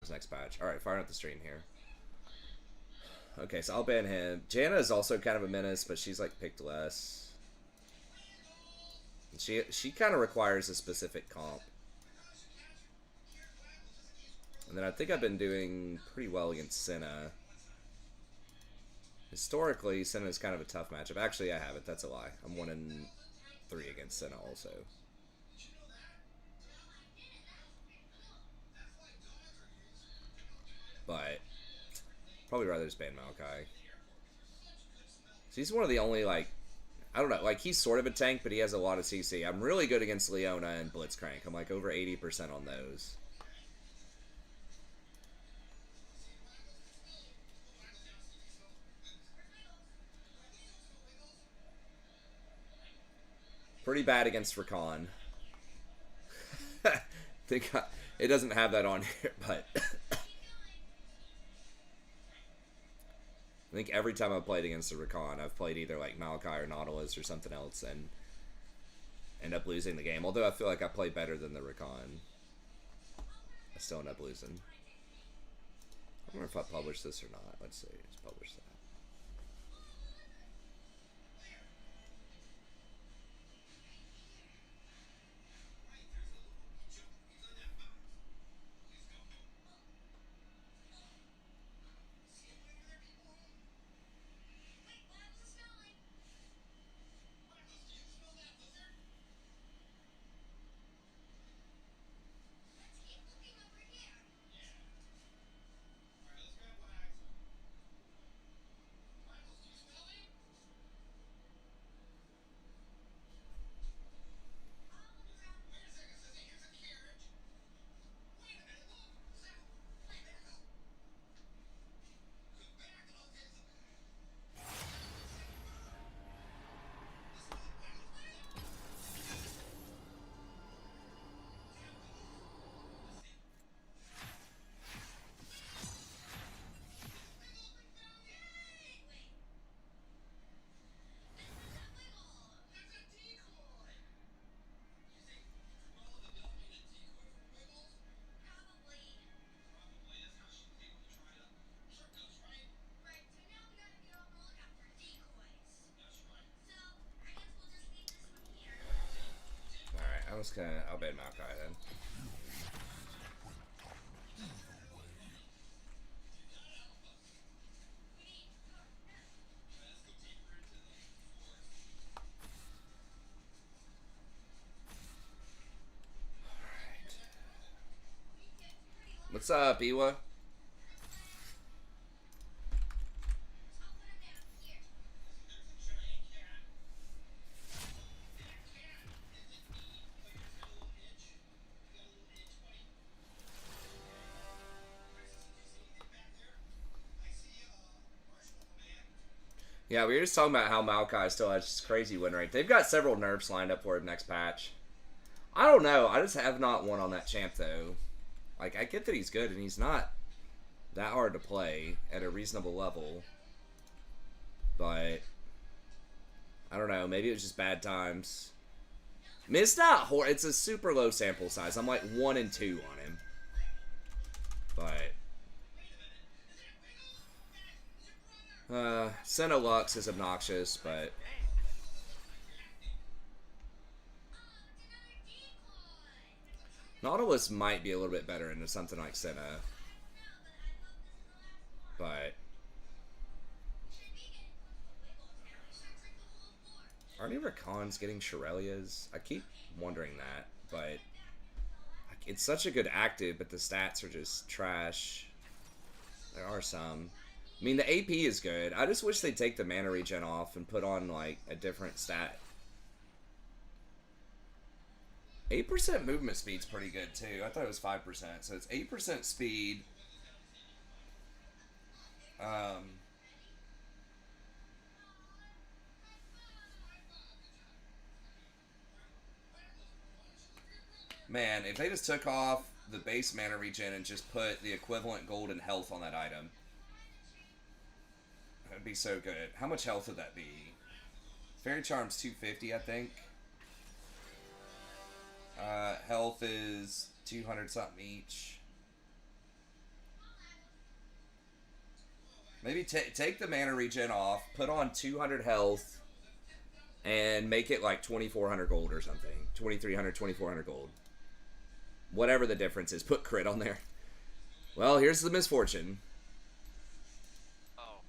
towards next patch. Alright, firing up the stream here. Okay, so I'll ban him. Janna is also kind of a menace, but she's like picked less. She kind of requires a specific comp. And then I think I've been doing pretty well against Senna. Historically, Senna is kind of a tough matchup. Actually, I haven't. That's a lie. I'm 1-3 against Senna also. But probably rather just ban Maokai. So he's one of the only, like, I don't know, like, he's sort of a tank, but he has a lot of CC. I'm really good against Leona and Blitzcrank. I'm, like, over 80% on those. Pretty bad against Rakan. It doesn't have that on here, but I think every time I've played against a Rakan, I've played either like Maokai or Nautilus or something else and end up losing the game. Although I feel like I play better than the Rakan, I still end up losing. I wonder if I publish this or not. Let's see. Let's publish that. I'll bet Maokai then. Alright. What's up, Iwa? Yeah, we were just talking about how Maokai still has this crazy win rate. They've got several nerfs lined up for him next patch. I don't know. I just have not won on that champ, though. Like, I get that he's good, and he's not that hard to play at a reasonable level. But, I don't know. Maybe it was just bad times. I mean, it's not horrible. It's a super low sample size. I'm like 1-2 on him. But... Senna Lux is obnoxious, but... Nautilus might be a little bit better into something like Senna. But... Are any Rakans getting Shirelias? I keep wondering that, but... Like, it's such a good active, but the stats are just trash. There are some... I mean, the AP is good. I just wish they'd take the mana regen off and put on, like, a different stat. 8% movement speed's pretty good, too. I thought it was 5%. So it's 8% speed. Man, if they just took off the base mana regen and just put the equivalent gold and health on that item... That'd be so good. How much health would that be? Fairy Charm's 250, I think. Health is 200 something each. Maybe take the mana regen off, put on 200 health, and make it like 2,400 gold or something. 2,300, 2,400 gold. Whatever the difference is, put crit on there. Well, here's the misfortune. Oh.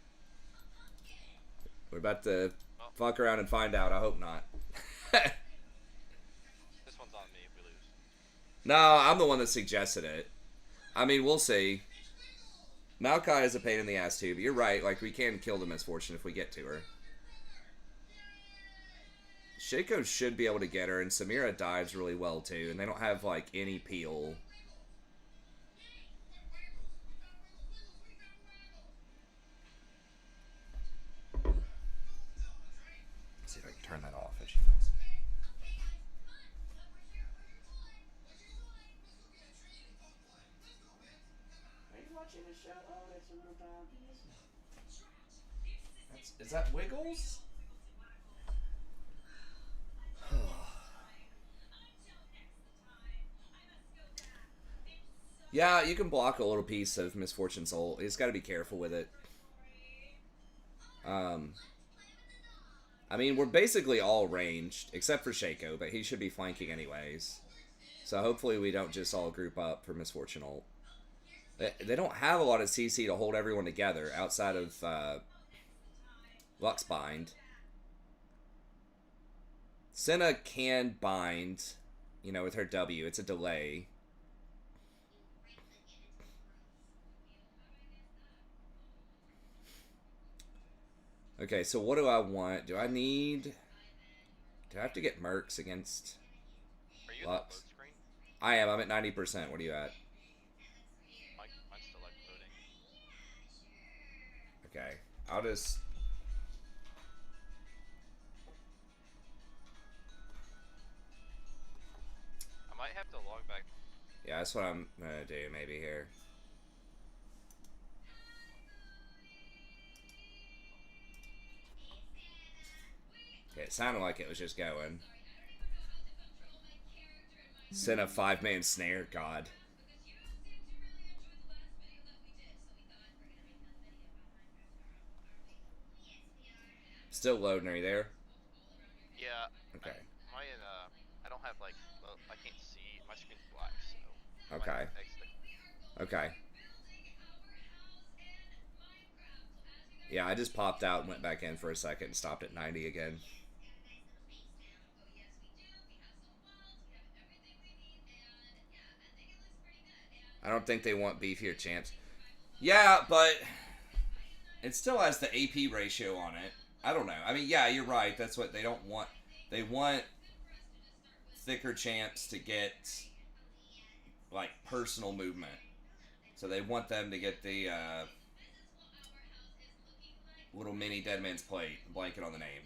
We're about to fuck around and find out. I hope not. This one's on me if we lose. No, I'm the one that suggested it. I mean, we'll see. Maokai is a pain in the ass too, but you're right. Like, we can kill the misfortune if we get to her. Shaco should be able to get her, and Samira dives really well too, and they don't have, like, any peel. Let's see if I can turn that off. If she does. Are you watching the show? Oh, that's a little doggy. Is that Wiggles? Yeah, you can block a little piece of Misfortune's ult. You just got to be careful with it. I mean, we're basically all ranged, except for Shaco, but he should be flanking anyways. So hopefully we don't just all group up for Misfortune ult. They don't have a lot of CC to hold everyone together outside of Lux Bind. Senna can bind, you know, with her W. It's a delay. Okay, so what do I want? Do I have to get Mercs against Are you Lux? on the load screen? I am. I'm at 90%. What are you at? Mine's still like loading. Okay. I'll just... I might have to log back. Yeah, that's what I'm gonna do maybe here. Okay, it sounded like it was just going. Send a 5-man snare, God. Still loading, are you there? Yeah. Okay. I don't have like, I can't see. My screen's black, so. Okay. Okay. Yeah, I just popped out and went back in for a second and stopped at 90 again. I don't think they want beefier champs. Yeah, but it still has the AP ratio on it. I don't know. I mean, yeah, you're right. That's what they don't want. They want thicker champs to get, like, personal movement. So they want them to get the little mini Dead Man's Plate, blanket on the name.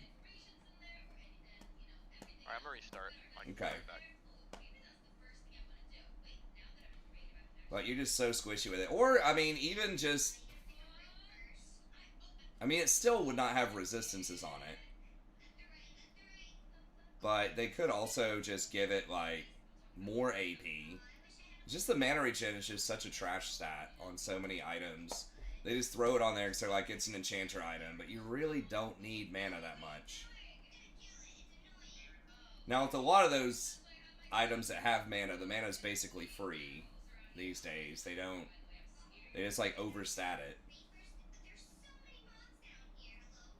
Alright, I'm gonna restart. Okay. But you're just so squishy with it. Or, I mean, even just... I mean, it still would not have resistances on it. But they could also just give it, like, more AP. Just the mana regen is just such a trash stat on so many items. They just throw it on there because they're like, it's an enchanter item. But you really don't need mana that much. Now, with a lot of those items that have mana, the mana is basically free these days. They don't... They just, like, overstat it.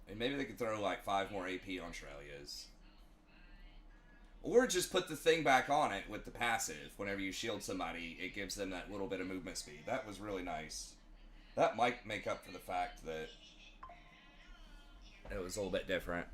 And maybe they could throw, like, 5 more AP on Shrelia's. Or just put the thing back on it with the passive. Whenever you shield somebody, it gives them that little bit of movement speed. That was really nice. That might make up for the fact that it was a little bit different.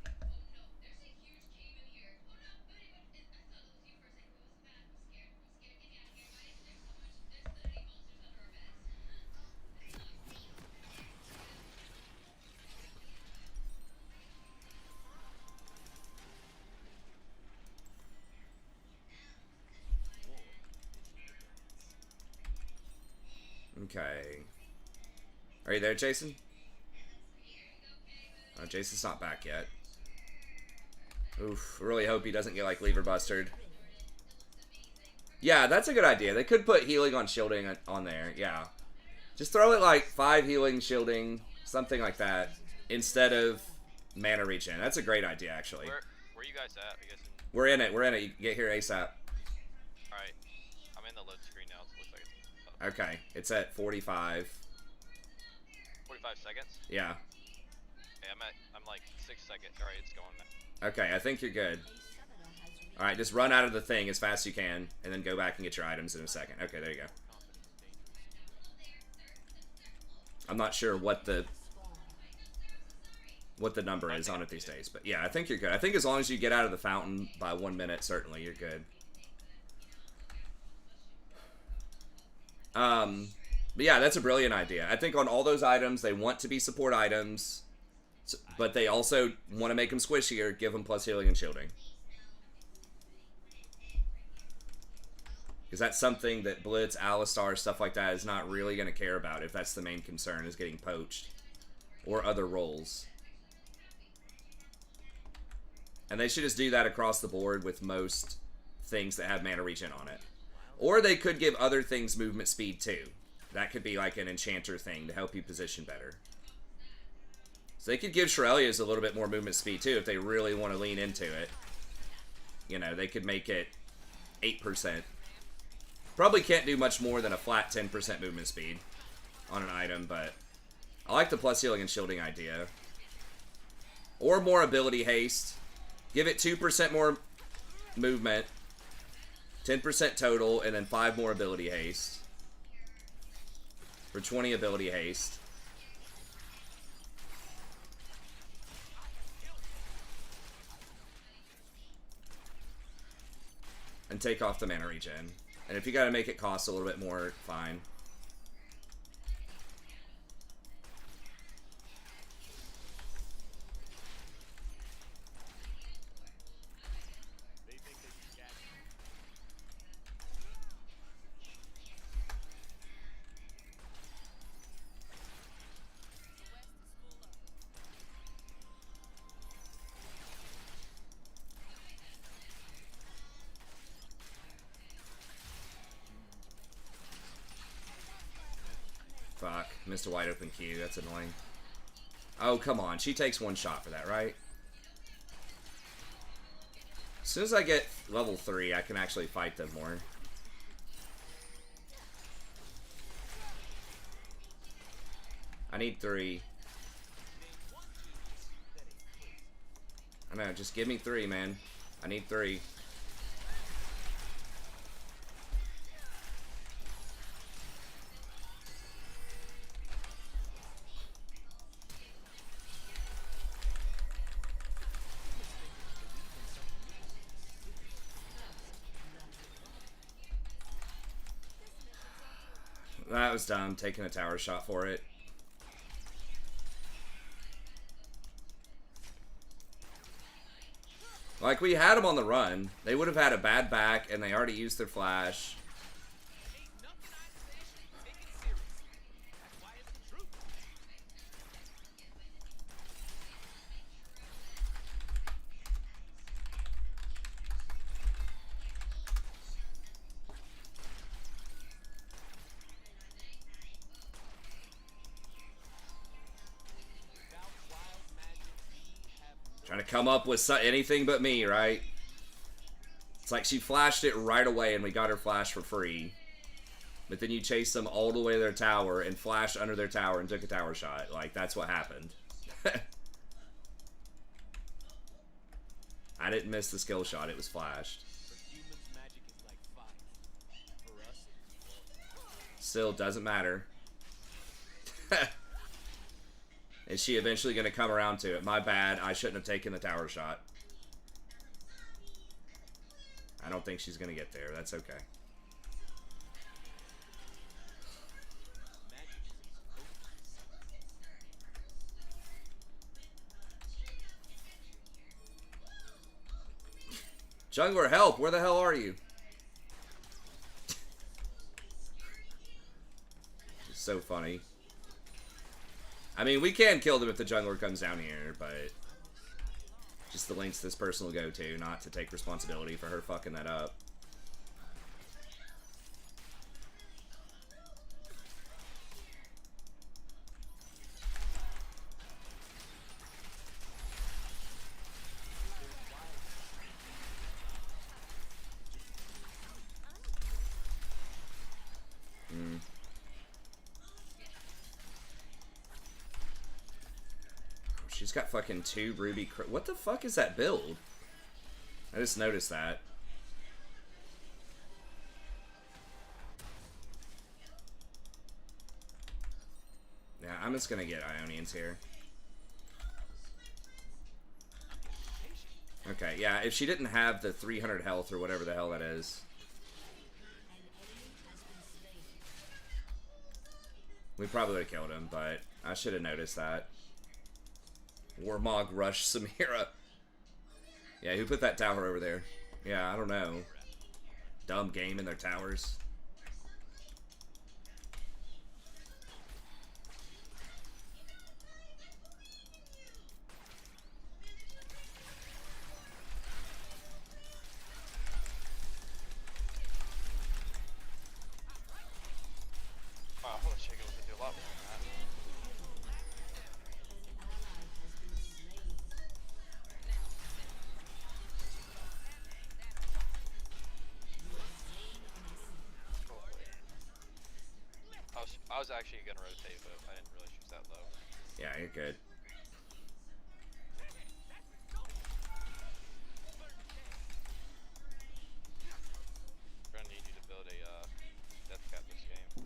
Okay. Are you there, Jason? Oh, Jason's not back yet. Oof. Really hope he doesn't get, like, lever bustered. Yeah, that's a good idea. They could put healing on shielding on there. Yeah. Just throw it, like, 5 healing, shielding, Something like that. Instead of mana regen. That's a great idea, actually. Where you guys at? You guys in... We're in it. We're in it. You get here ASAP. Alright. I'm in the load screen now. So it looks like it's up. Okay. It's at 45. 45 seconds? Yeah. Okay, I'm like 6 seconds. Alright, it's going now. Okay, I think you're good. Alright, just run out of the thing as fast as you can, and then go back and get your items in a second. Okay, there you go. I'm not sure what the number is on it these days, but yeah, I think you're good. I think as long as you get out of the fountain by 1 minute, certainly you're good. But yeah, that's a brilliant idea. I think on all those items, they want to be support items, but they also want to make them squishier, give them plus healing and shielding. Because that's something that Blitz, Alistar, stuff like that is not really going to care about if that's the main concern, is getting poached. Or other roles. And they should just do that across the board with most things that have mana regen on it. Or they could give other things movement speed too. That could be like an enchanter thing to help you position better. So they could give Shurelya's a little bit more movement speed too if they really want to lean into it. You know, they could make it 8%. Probably can't do much more than a flat 10% movement speed on an item, but I like the plus healing and shielding idea. Or more ability haste. Give it 2% more movement, 10% total, and then 5 more ability haste. For 20 ability haste. And take off the mana regen. And if you gotta make it cost a little bit more, fine. Fuck. Missed a wide open Q. That's annoying. Oh, come on. She takes one shot for that, right? As soon as I get level 3, I can actually fight them more. I need 3. I know. Just give me 3, man. I need 3. That was dumb, taking a tower shot for it. Like, we had them on the run. They would have had a bad back, and they already used their flash. Trying to come up with anything but me, right? It's like she flashed it right away and we got her flash for free. But then you chased them all the way to their tower and flashed under their tower and took a tower shot. Like, that's what happened. I didn't miss the skill shot. It was flashed. Still, doesn't matter. Is she eventually going to come around to it? My bad. I shouldn't have taken the tower shot. I don't think she's going to get there. That's okay. Jungler, help! Where the hell are you? It's so funny. I mean, we can kill them if the jungler comes down here, but just the lengths this person will go to, not to take responsibility for her fucking that up. She's got fucking 2 ruby. What the fuck is that build? I just noticed that. Yeah, I'm just gonna get Ionians here. Okay, yeah, if she didn't have the 300 health or whatever the hell that is. We probably would have killed him, but I should have noticed that. Warmog rush Samira. Yeah, who put that tower over there? Yeah, I don't know. Dumb game in their towers. Wow, I wish I could do a lot more than that. I was actually gonna rotate, but I didn't realize she was that low. Yeah, you're good. I'm gonna need you to build a death cap this game.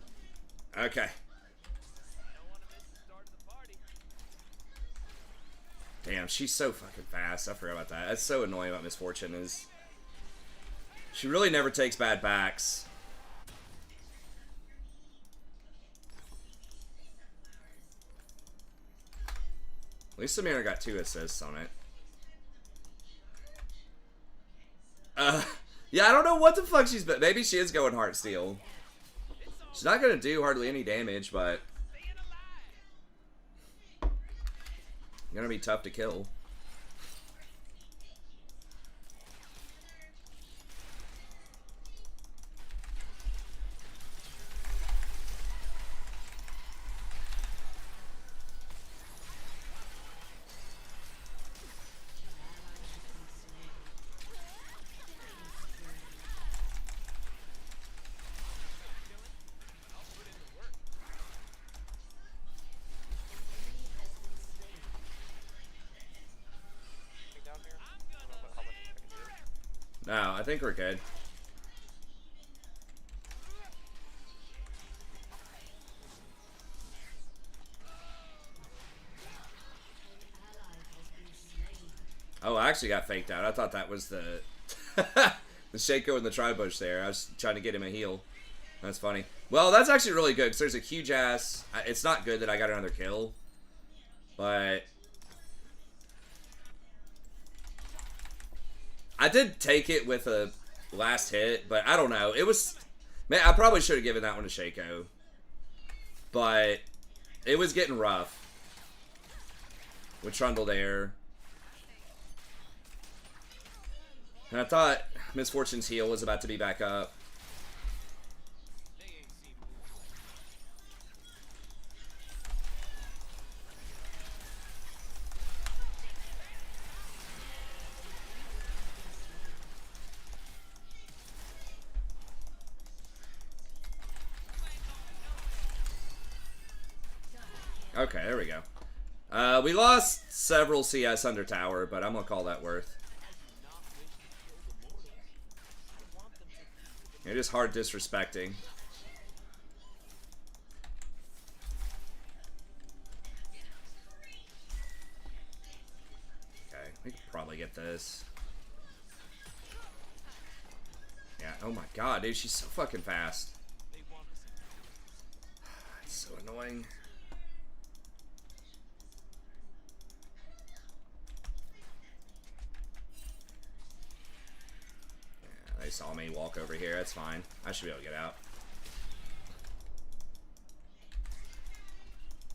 Okay. Damn, she's so fucking fast. I forgot about that. That's so annoying about Misfortune is she really never takes bad backs. At least Samira got 2 assists on it. Yeah, I don't know what the fuck she's... Maybe she is going Heartsteel. She's not going to do hardly any damage, but... Going to be tough to kill. Down here? I don't know how much I can do. No, I think we're good. Oh, I actually got faked out. I thought that was the the Shaco and the Tri-Bush there. I was trying to get him a heal. That's funny. Well, that's actually really good because there's a huge ass... It's not good that I got another kill. But... I did take it with a last hit, but I don't know. It was... Man, I probably should have given that one to Shaco. But it was getting rough. With Trundle there. And I thought Misfortune's heal was about to be back up. Okay, there we go. We lost several CS under tower, but I'm going to call that worth. You're just hard disrespecting. Okay, we could probably get this. Yeah, oh my god, dude, she's so fucking fast. It's so annoying. They saw me walk over here. That's fine. I should be able to get out.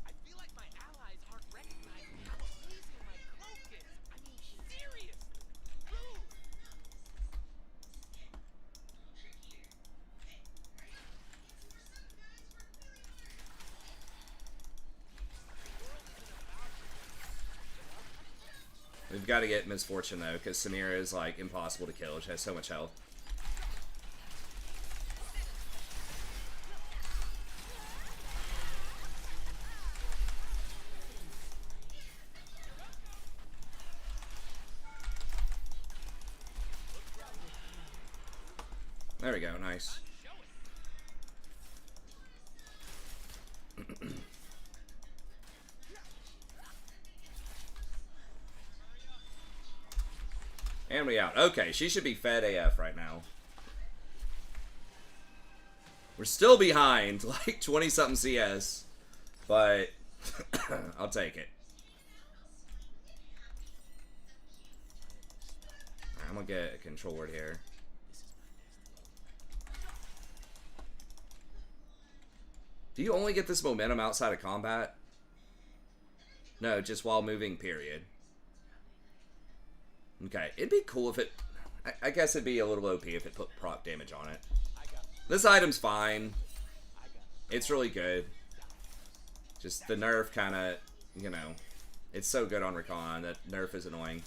I feel like my allies aren't recognizing how amazing my cloak is. I mean, seriously. Rude. We've got to get Misfortune though, because Samira is like impossible to kill. She has so much health. There we go, nice. And we out. Okay, she should be fed AF right now. We're still behind, like 20-something CS, but I'll take it. I'm gonna get a control word here. Do you only get this momentum outside of combat? No, just while moving, period. Okay, it'd be cool if it... I guess it'd be a little OP if it put proc damage on it. This item's fine. It's really good. Just the nerf kind of, you know... It's so good on Rakan that nerf is annoying.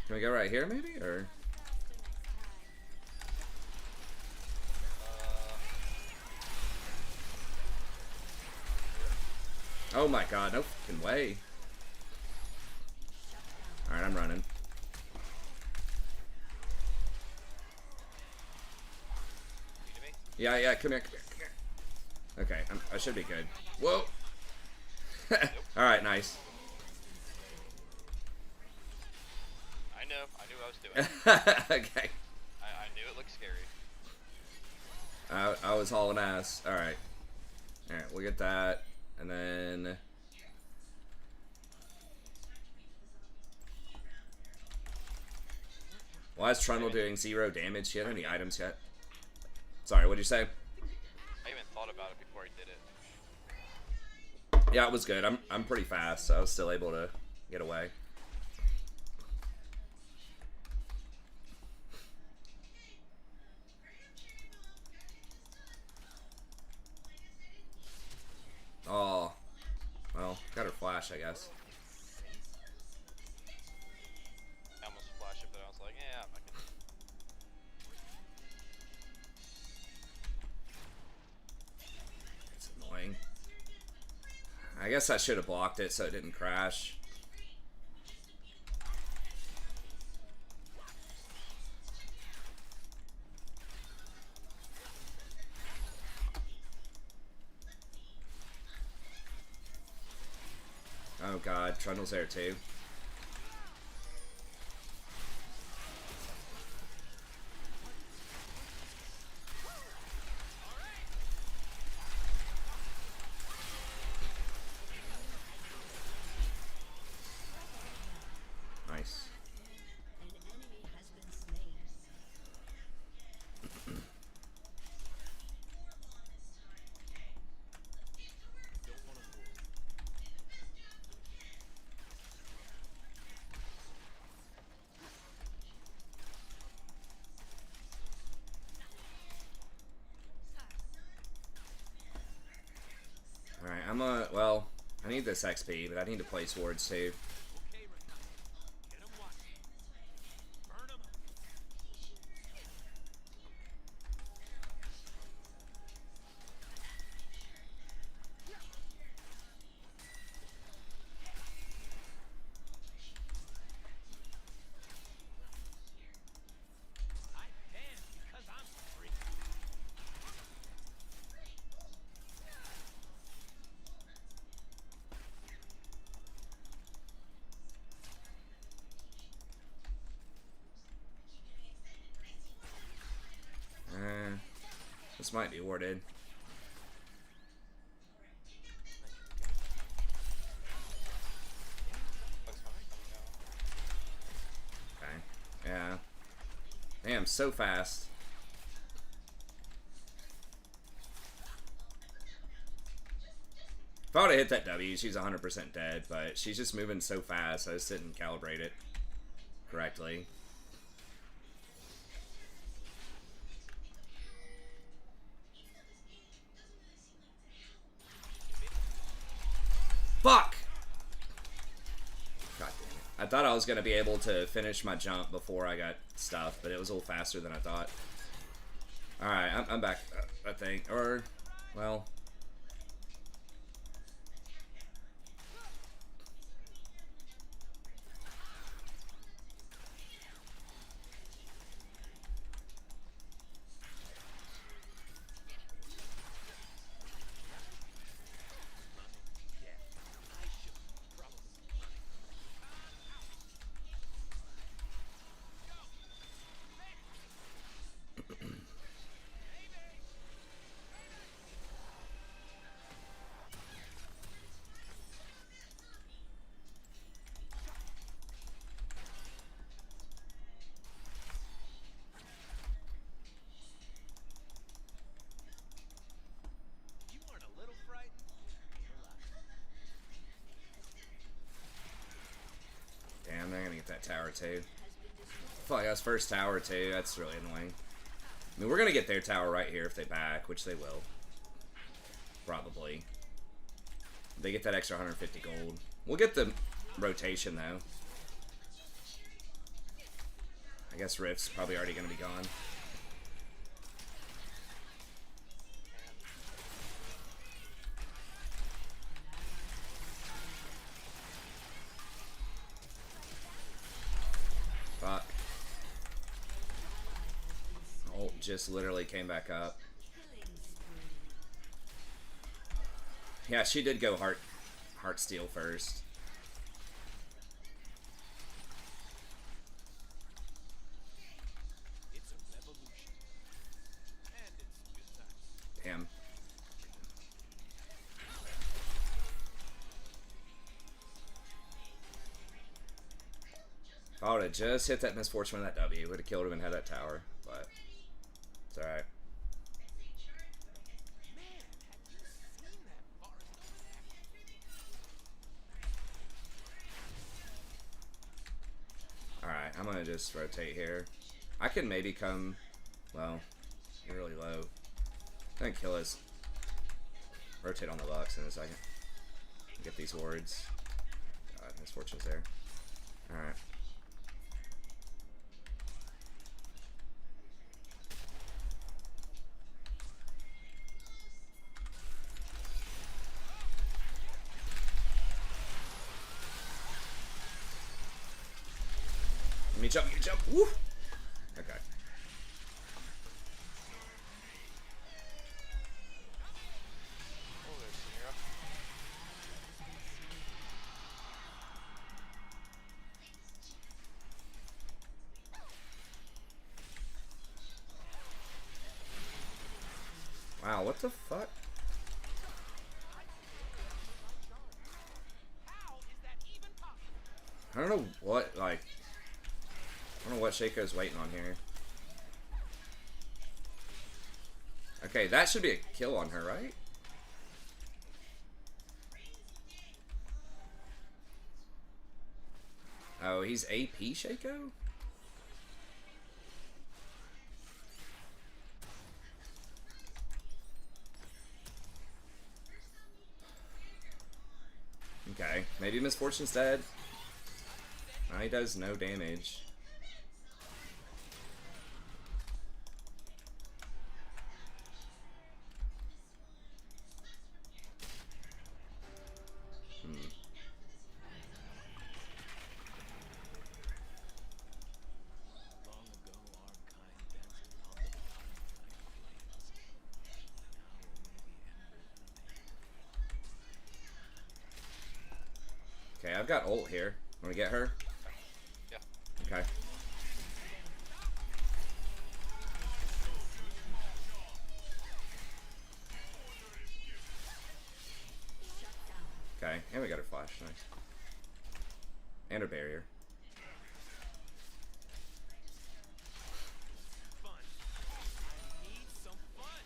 Can we go right here, maybe, or? Oh my god, no fucking way. Alright, I'm running. Yeah, yeah, come here, come here, come here. Okay, I should be good. Whoa! Alright, nice. I knew what I was doing. Okay. I knew it looked scary. I was hauling ass. Alright. Alright, we'll get that. And then... Why is Trundle doing 0 damage? He had any items yet? Sorry, what'd you say? I even thought about it before he did it. Yeah, it was good. I'm pretty fast, so I was still able to get away. Oh, well, got her flash, I guess. I almost flashed it, but I was like, yeah, I can. It's annoying. I guess I should have blocked it so it didn't crash. Oh god, Trundle's there too. Nice. Alright, well, I need this XP, but I need to play swords too. Okay, Rakan. Get 'em watching. Burn 'em up. I dance because I'm free. This might be warded. Okay. Yeah. Damn, so fast. If I would've hit that W, she's 100% dead, but she's just moving so fast, I just didn't calibrate it correctly. Fuck! God damn it. I thought I was going to be able to finish my jump before I got stuff, but it was a little faster than I thought. Alright, I'm back, I think. Or, well... You aren't a little frightened? Damn, they're gonna get that tower too. Fuck, that's first tower too. That's really annoying. I mean, we're gonna get their tower right here if they back, which they will. Probably. They get that extra 150 gold. We'll get the rotation though. I guess Rift's probably already gonna be gone. Fuck. Ult just literally came back up. Yeah, she did go heart steal first. It's a revolution. And it's good times. Damn. If I would have just hit that misfortune with that W, would have killed him and had that tower, but it's alright. Man, have you seen that forest over there? Alright, I'm gonna just rotate here. I can maybe come, well, you're really low. Don't kill us. Rotate on the Lux in a second. Get these wards. God, misfortune's there. Alright. Let me jump, you jump. Woo! Okay. Oh, there's Samira. Wow, what the fuck? How is that even possible? I don't know what, like... I don't know what Shaco's waiting on here. Okay, that should be a kill on her, right? Oh, he's AP Shaco? Okay, maybe Misfortune's dead. Now he does no damage. Long ago, our kind danced upon the pine like flames. Now only the embers remain. Okay, I've got ult here. Wanna get her? Yeah. Okay. Okay, and we got her flash. Nice. And her barrier. Fun. I need some fun.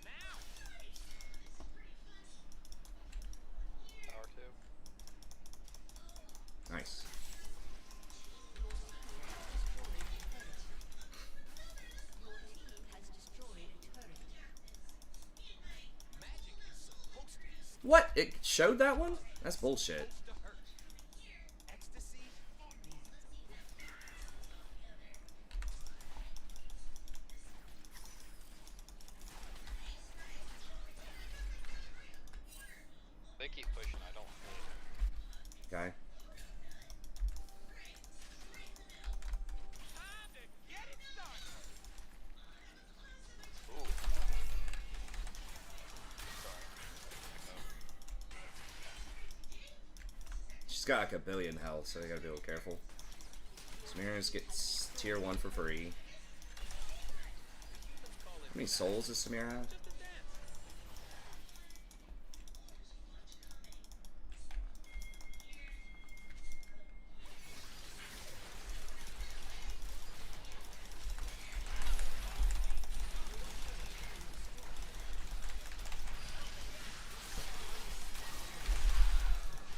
Now. Tower 2. Nice. Magic is supposed to be What? It showed that one? That's bullshit. to hurt. Ecstasy they keep pushing, I don't hit. Okay. Time to get it started. Ooh. Sorry. She's got like a billion health, so they gotta be a little careful. Samira's gets tier 1 for free. How many souls does Samira have?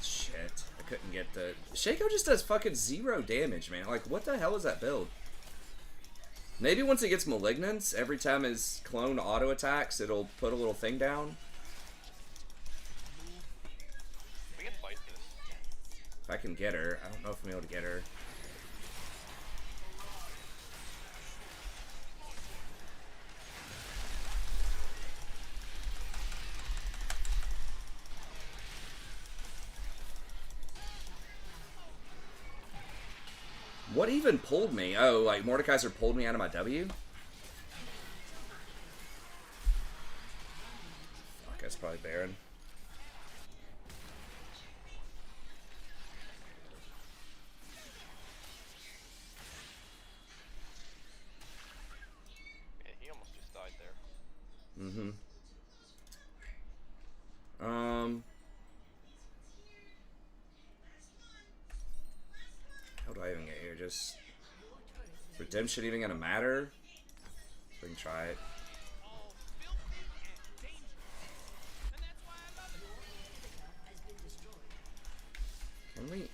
Shit, I couldn't get the... Shaco just does fucking 0 damage, man. Like, what the hell is that build? Maybe once it gets Malignance, every time his clone auto attacks, it'll put a little thing down. We can fight this. If I can get her. I don't know if I'm able to get her. What even pulled me? Oh, like Mordekaiser pulled me out of my W? Fuck, that's probably Baron. Yeah, he almost just died there. Mm-hmm. How do I even get here? Just... Redemption even gonna matter? We can try it. All filthy and dangerous. And that's why I love it. Can we...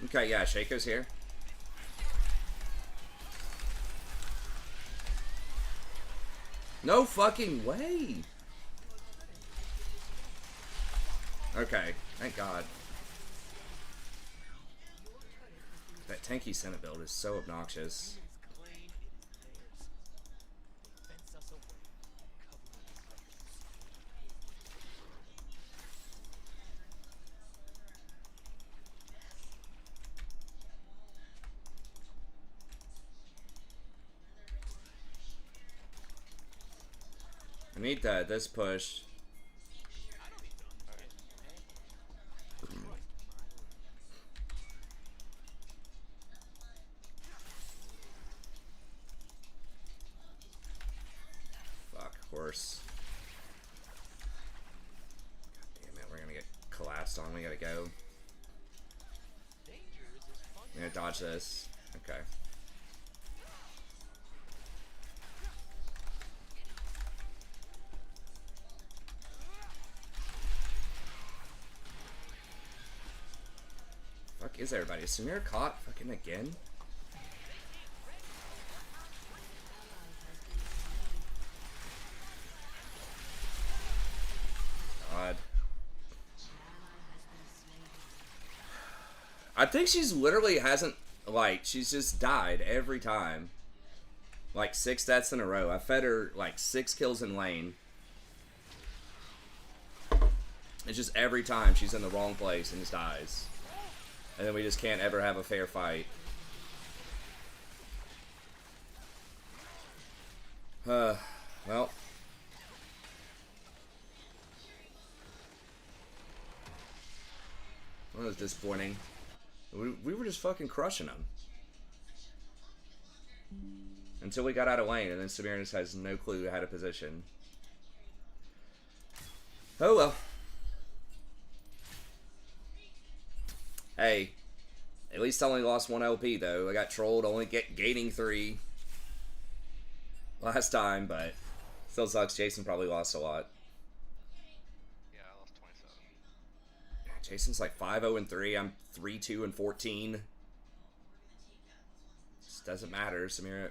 Okay, yeah, Shaco's here. No fucking way! Okay, thank God. That tanky Senate build is so obnoxious. Claim it is theirs. Fence us away. Cover I need this push. Fuck, horse. God damn it, we're gonna get collapsed on. We gotta go. I'm gonna dodge this. Okay. Fuck is everybody? Is Samir caught fucking again? God. I think she's literally hasn't, like, she's just died every time. Like 6 deaths in a row. I fed her like 6 kills in lane. It's just every time she's in the wrong place and just dies. And then we just can't ever have a fair fight. Well. That was disappointing. We were just fucking crushing them. Until we got out of lane, and then Samir just has no clue how to position. Oh well. Hey, at least I only lost 1 LP though. I got trolled, only gaining 3 last time, but still sucks. Jason probably lost a lot. Yeah, I lost 27. Jason's like 5-0-3. I'm 3-2-14. Just doesn't matter, Samira.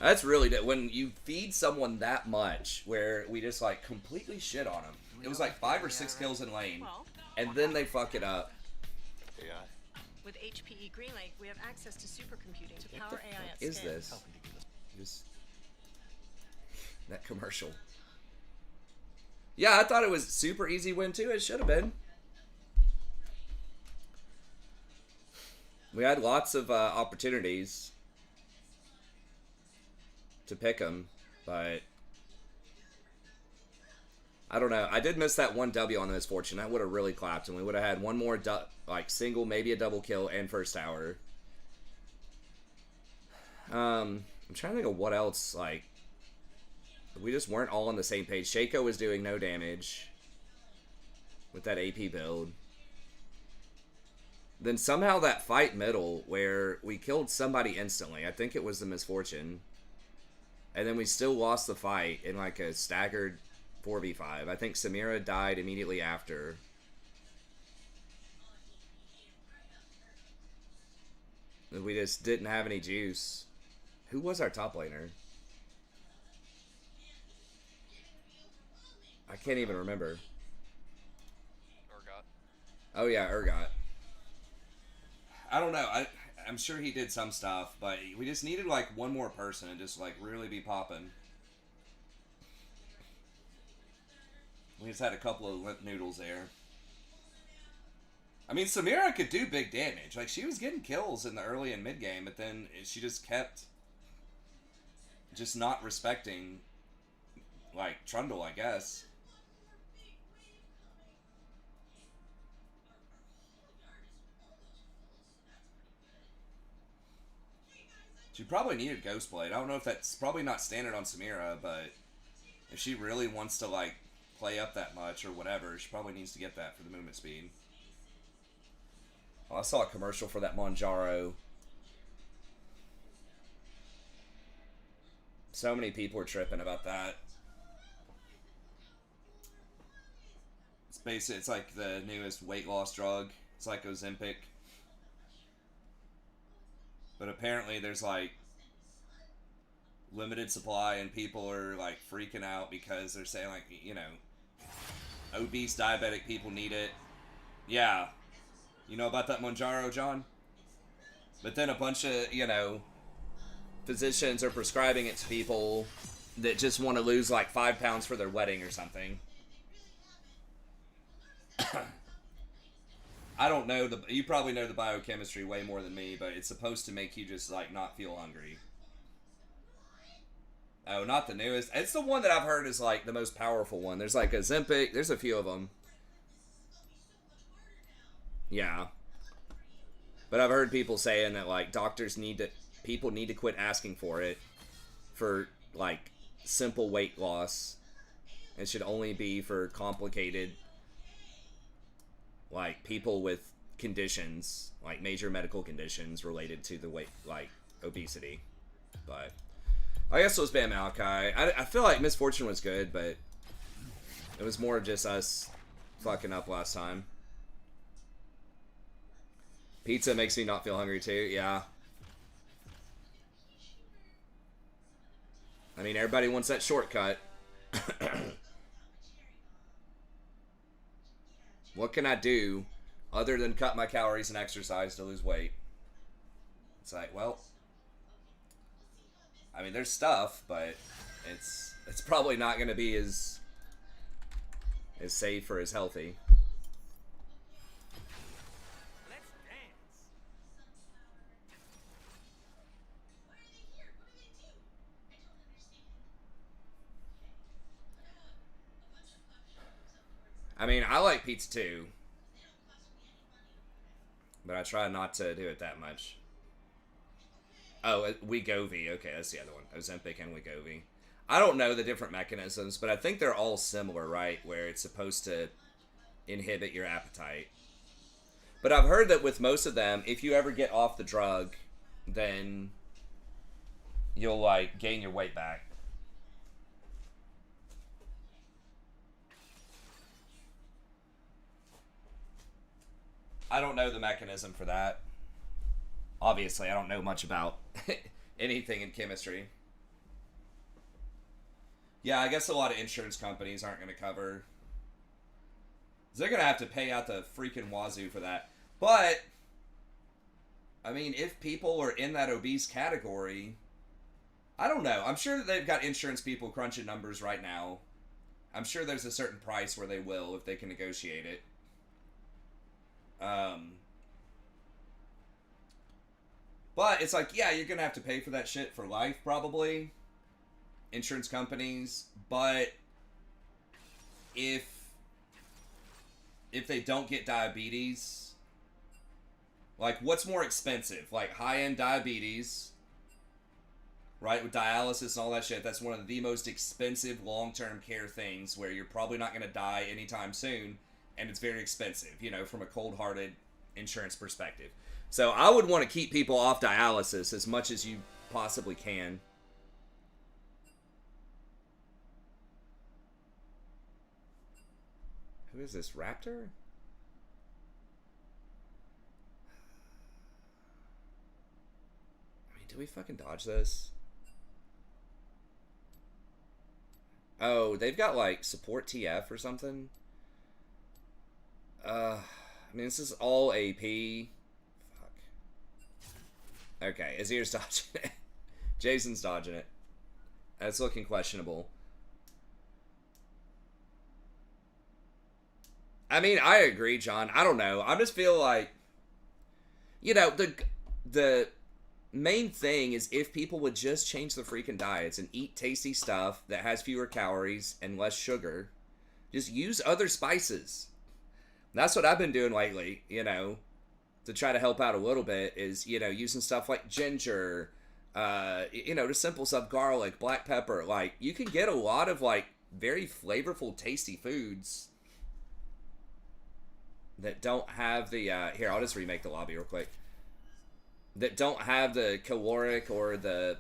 That's really when you feed someone that much, where we just like completely shit on them. It was like 5 or 6 kills in lane, and then they fuck it up. Yeah. With HPE GreenLake, we have access to supercomputing to What power the AI fuck at is scale. this? Just that commercial. Yeah, I thought it was super easy win too. It should have been. We had lots of opportunities to pick them, but I don't know. I did miss that one W on the Misfortune. That would have really clapped, and we would have had one more like single, maybe a double kill and first tower. I'm trying to think of what else. Like, we just weren't all on the same page. Shaco was doing no damage with that AP build. Then somehow that fight middle where we killed somebody instantly. I think it was the Misfortune. And then we still lost the fight in like a staggered 4v5. I think Samira died immediately after. We just didn't have any juice. Who was our top laner? I can't even remember. Urgot. Oh yeah, Urgot. I don't know. I'm sure he did some stuff, but we just needed like one more person and just like really be popping. We just had a couple of limp noodles there. I mean, Samira could do big damage. Like, she was getting kills in the early and mid game, but then she just kept just not respecting, like, Trundle, I guess. She probably needed Ghostblade. I don't know if that's probably not standard on Samira, but if she really wants to, like, play up that much or whatever, she probably needs to get that for the movement speed. Oh, I saw a commercial for that Monjaro. So many people were tripping about that. It's basically, it's like the newest weight loss drug. It's like Ozempic. But apparently there's like limited supply and people are like freaking out because they're saying like, you know, obese diabetic people need it. Yeah. You know about that Monjaro, John? But then a bunch of, you know, physicians are prescribing it to people that just want to lose like 5 pounds for their wedding or something. I don't know you probably know the biochemistry way more than me, but it's supposed to make you just like not feel hungry. Oh, not the newest. It's the one that I've heard is like the most powerful one. There's like a Ozempic. There's a few of them. Yeah. But I've heard people saying that like people need to quit asking for it for like simple weight loss. It should only be for complicated, like people with conditions, like major medical conditions related to the weight, like obesity. But I guess it was Bam Malachi. I feel like Misfortune was good, but it was more just us fucking up last time. Pizza makes me not feel hungry too, yeah. I mean, everybody wants that shortcut. What can I do other than cut my calories and exercise to lose weight? It's like, well, I mean, there's stuff, but it's probably not going to be as safe or as healthy. Let's dance. I mean, I like pizza too, but I try not to do it that much. Oh, Wegovy. Okay, that's the other one. Ozempic and Wegovy. I don't know the different mechanisms, but I think they're all similar, right? Where it's supposed to inhibit your appetite. But I've heard that with most of them, if you ever get off the drug, then you'll like gain your weight back. I don't know the mechanism for that. Obviously, I don't know much about anything in chemistry. Yeah, I guess a lot of insurance companies aren't going to cover. They're going to have to pay out the freaking wazoo for that. But, I mean, if people are in that obese category, I don't know. I'm sure that they've got insurance people crunching numbers right now. I'm sure there's a certain price where they will if they can negotiate it. But it's like, yeah, you're going to have to pay for that shit for life, probably. Insurance companies. But if they don't get diabetes, like, what's more expensive? Like, high-end diabetes, right, with dialysis and all that shit. That's one of the most expensive long-term care things where you're probably not going to die anytime soon, and it's very expensive, you know, from a cold-hearted insurance perspective. So I would want to keep people off dialysis as much as you possibly can. Who is this, Raptor? I mean, do we fucking dodge this? Oh, they've got, like, support TF or something? I mean, this is all AP. Fuck. Okay, Azir's dodging it. Jason's dodging it. That's looking questionable. I mean, I agree, John. I don't know. I just feel like, you know, the main thing is if people would just change the freaking diets and eat tasty stuff that has fewer calories and less sugar, just use other spices. That's what I've been doing lately, you know, to try to help out a little bit is, you know, using stuff like ginger, you know, the simple stuff, garlic, black pepper. Like, you can get a lot of, like, very flavorful, tasty foods that don't have the, here, I'll just remake the lobby real quick. That don't have the caloric or the,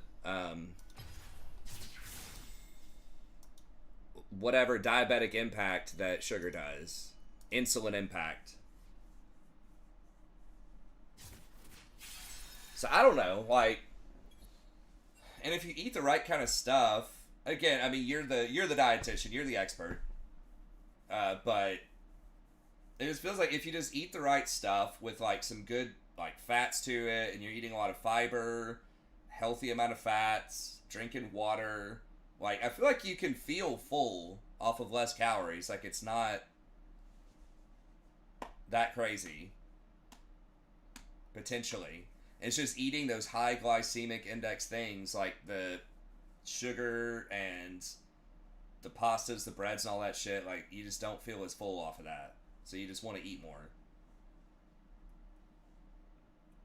whatever diabetic impact that sugar does. Insulin impact. So I don't know, like, and if you eat the right kind of stuff, again, I mean, you're the dietitian, you're the expert, but it just feels like if you just eat the right stuff with like some good like fats to it, and you're eating a lot of fiber, healthy amount of fats, drinking water, like I feel like you can feel full off of less calories. Like it's not that crazy, potentially. It's just eating those high glycemic index things like the sugar and the pastas, the breads, and all that shit. Like you just don't feel as full off of that, so you just want to eat more.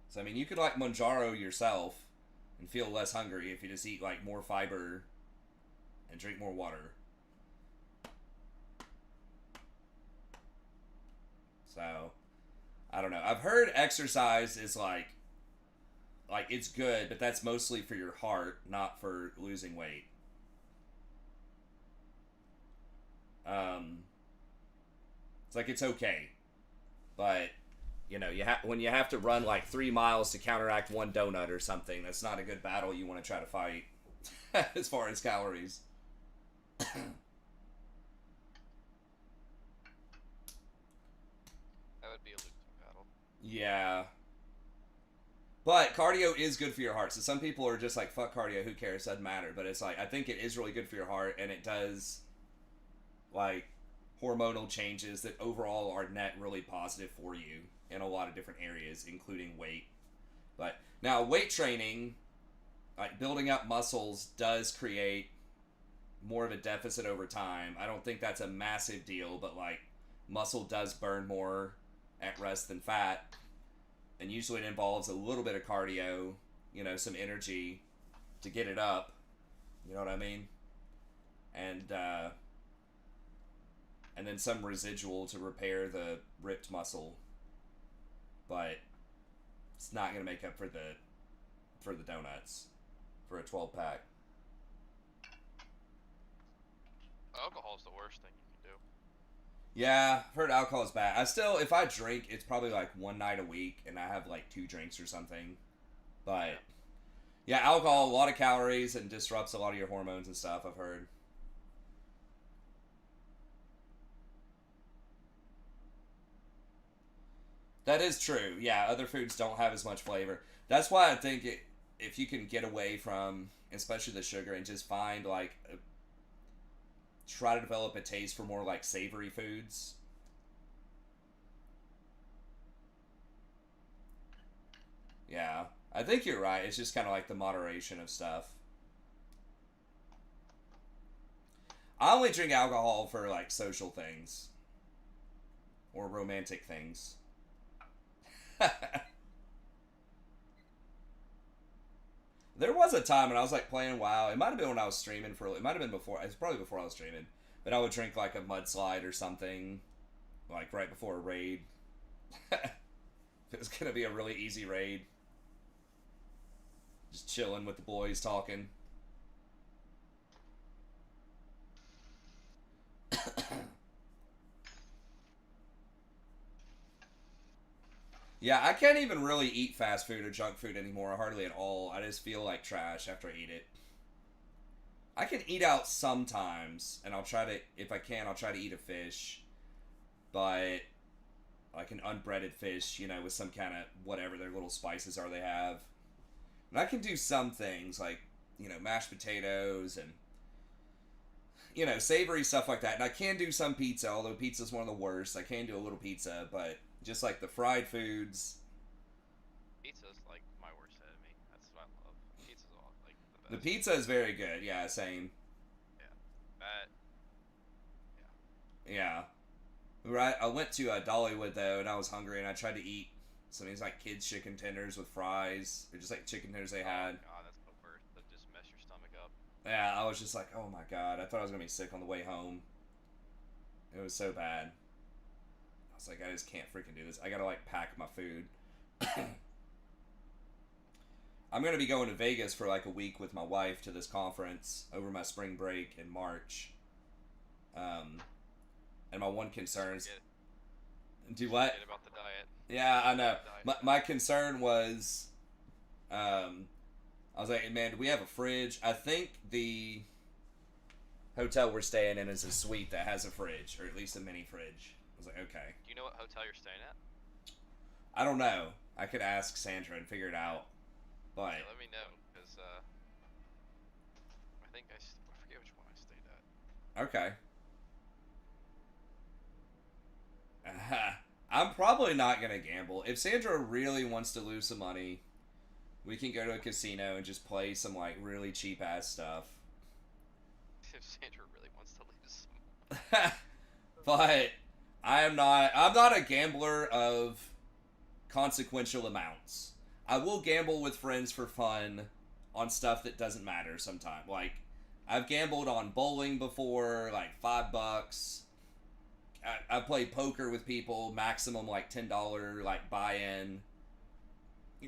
So I mean, you could like Monjaro yourself and feel less hungry if you just eat like more fiber and drink more water. So I don't know. I've heard exercise is like it's good, but that's mostly for your heart, not for losing weight. It's like it's okay, but you know, when you have to run like 3 miles to counteract one donut or something, that's not a good battle you want to try to fight as far as calories. That would be a losing battle. Yeah. But cardio is good for your heart. So some people are just like, fuck cardio, who cares? Doesn't matter. But it's like, I think it is really good for your heart, and it does like hormonal changes that overall are net really positive for you in a lot of different areas, including weight. But now weight training, like building up muscles, does create more of a deficit over time. I don't think that's a massive deal, but like muscle does burn more at rest than fat. And usually it involves a little bit of cardio, you know, some energy to get it up. You know what I mean? And then some residual to repair the ripped muscle. But it's not going to make up for the donuts for a 12-pack. Alcohol is the worst thing you can do. Yeah, I've heard alcohol is bad. I still, if I drink, it's probably like one night a week, and I have like 2 drinks or something. But yeah, alcohol, a lot of calories, and disrupts a lot of your hormones and stuff, I've heard. That is true. Yeah, other foods don't have as much flavor. That's why I think if you can get away from, especially the sugar, and just find like, try to develop a taste for more like savory foods. Yeah, I think you're right. It's just kind of like the moderation of stuff. I only drink alcohol for like social things or romantic things. There was a time when I was like playing WoW. It might have been when I was streaming for. It might have been before. It's probably before I was streaming. But I would drink like a mudslide or something, like right before a raid. It was gonna be a really easy raid. Just chilling with the boys, talking. Yeah, I can't even really eat fast food or junk food anymore, hardly at all. I just feel like trash after I eat it. I can eat out sometimes, and I'll try to, if I can, I'll try to eat a fish. But, like an unbreaded fish, you know, with some kind of, whatever their little spices are they have. And I can do some things, like, you know, mashed potatoes and, you know, savory stuff like that. And I can do some pizza, although pizza's one of the worst. I can do a little pizza, but just like the fried foods. Pizza's like my worst enemy. That's what I love. Pizza's all like the The best. pizza is very good. Yeah, same. Yeah. That. Yeah. Right. I went to Dollywood though, and I was hungry, and I tried to eat some of these like kids chicken tenders with fries, or just like chicken tenders they had. Oh god, that's the worst. That just mess your stomach up. Yeah, I was just like, oh my god, I thought I was gonna be sick on the way home. It was so bad. I was like, I just can't freaking do this. I gotta like pack my food. I'm gonna be going to Vegas for like a week with my wife to this conference over my spring break in March. And my one concern is, do what? Forget about the diet. Yeah, I know. My concern was, I was like, man, do we have a fridge? I think the hotel we're staying in is a suite that has a fridge, or at least a mini fridge. I was like, okay. Do you know what hotel you're staying at? I don't know. I could ask Sandra and figure it out. But Yeah, let me know, because I think I forget which one I stayed at. okay. I'm probably not gonna gamble. If Sandra really wants to lose some money, we can go to a casino and just play some like really cheap ass stuff. If Sandra really wants to lose some. But I'm not a gambler of consequential amounts. I will gamble with friends for fun on stuff that doesn't matter sometimes. Like, I've gambled on bowling before, like $5. I played poker with people, maximum like $10 like buy-in.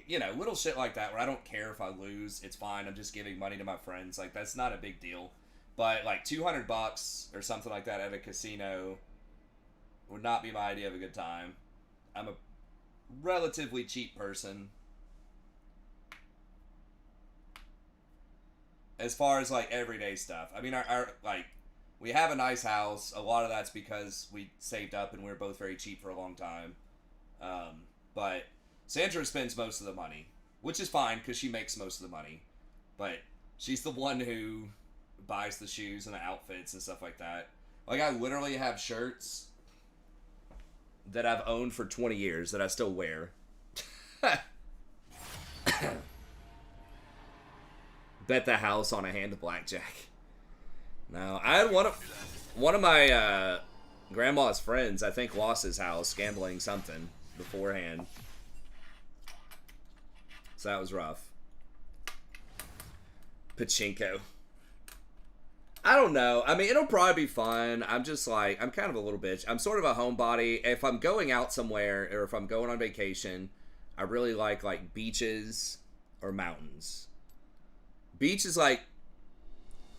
You know, little shit like that where I don't care if I lose. It's fine. I'm just giving money to my friends. Like, that's not a big deal. But like $200 or something like that at a casino would not be my idea of a good time. I'm a relatively cheap person. As far as like everyday stuff. I mean, our like, we have a nice house. A lot of that's because we saved up and we were both very cheap for a long time. But Sandra spends most of the money, which is fine because she makes most of the money. But she's the one who buys the shoes and the outfits and stuff like that. Like, I literally have shirts that I've owned for 20 years that I still wear. Bet the house on a hand of blackjack. No, I had one of my grandma's friends, I think, lost his house gambling something beforehand. So that was rough. Pachinko. I don't know. I mean, it'll probably be fun. I'm just like, I'm kind of a little bitch. I'm sort of a homebody. If I'm going out somewhere or if I'm going on vacation, I really like beaches or mountains. Beach is like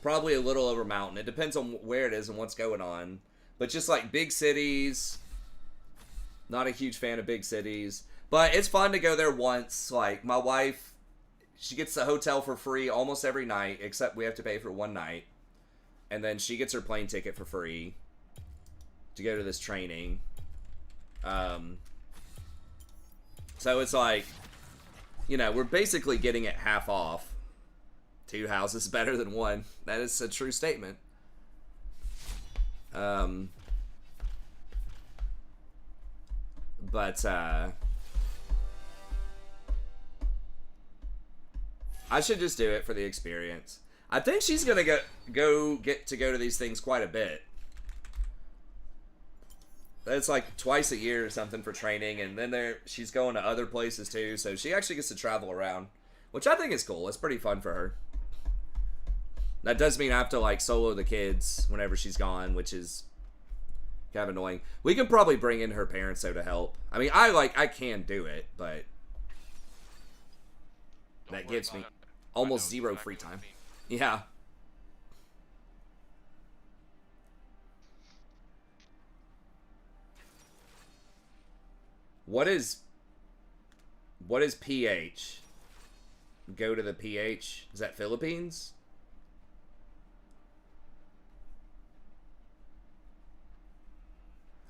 probably a little over mountain. It depends on where it is and what's going on. But just like big cities, not a huge fan of big cities. But it's fun to go there once. Like, my wife, she gets the hotel for free almost every night, except we have to pay for one night. And then she gets her plane ticket for free to go to this training. So it's like, you know, we're basically getting it half off. 2 houses better than 1. That is a true statement. But I should just do it for the experience. I think she's gonna get to these things quite a bit. It's like twice a year or something for training, and then she's going to other places too, so she actually gets to travel around, which I think is cool. It's pretty fun for her. That does mean I have to like solo the kids whenever she's gone, which is kind of annoying. We can probably bring in her parents though to help. I mean, I can do it, but that gives me almost zero free time. Yeah. What is PH? Go to the PH. Is that Philippines?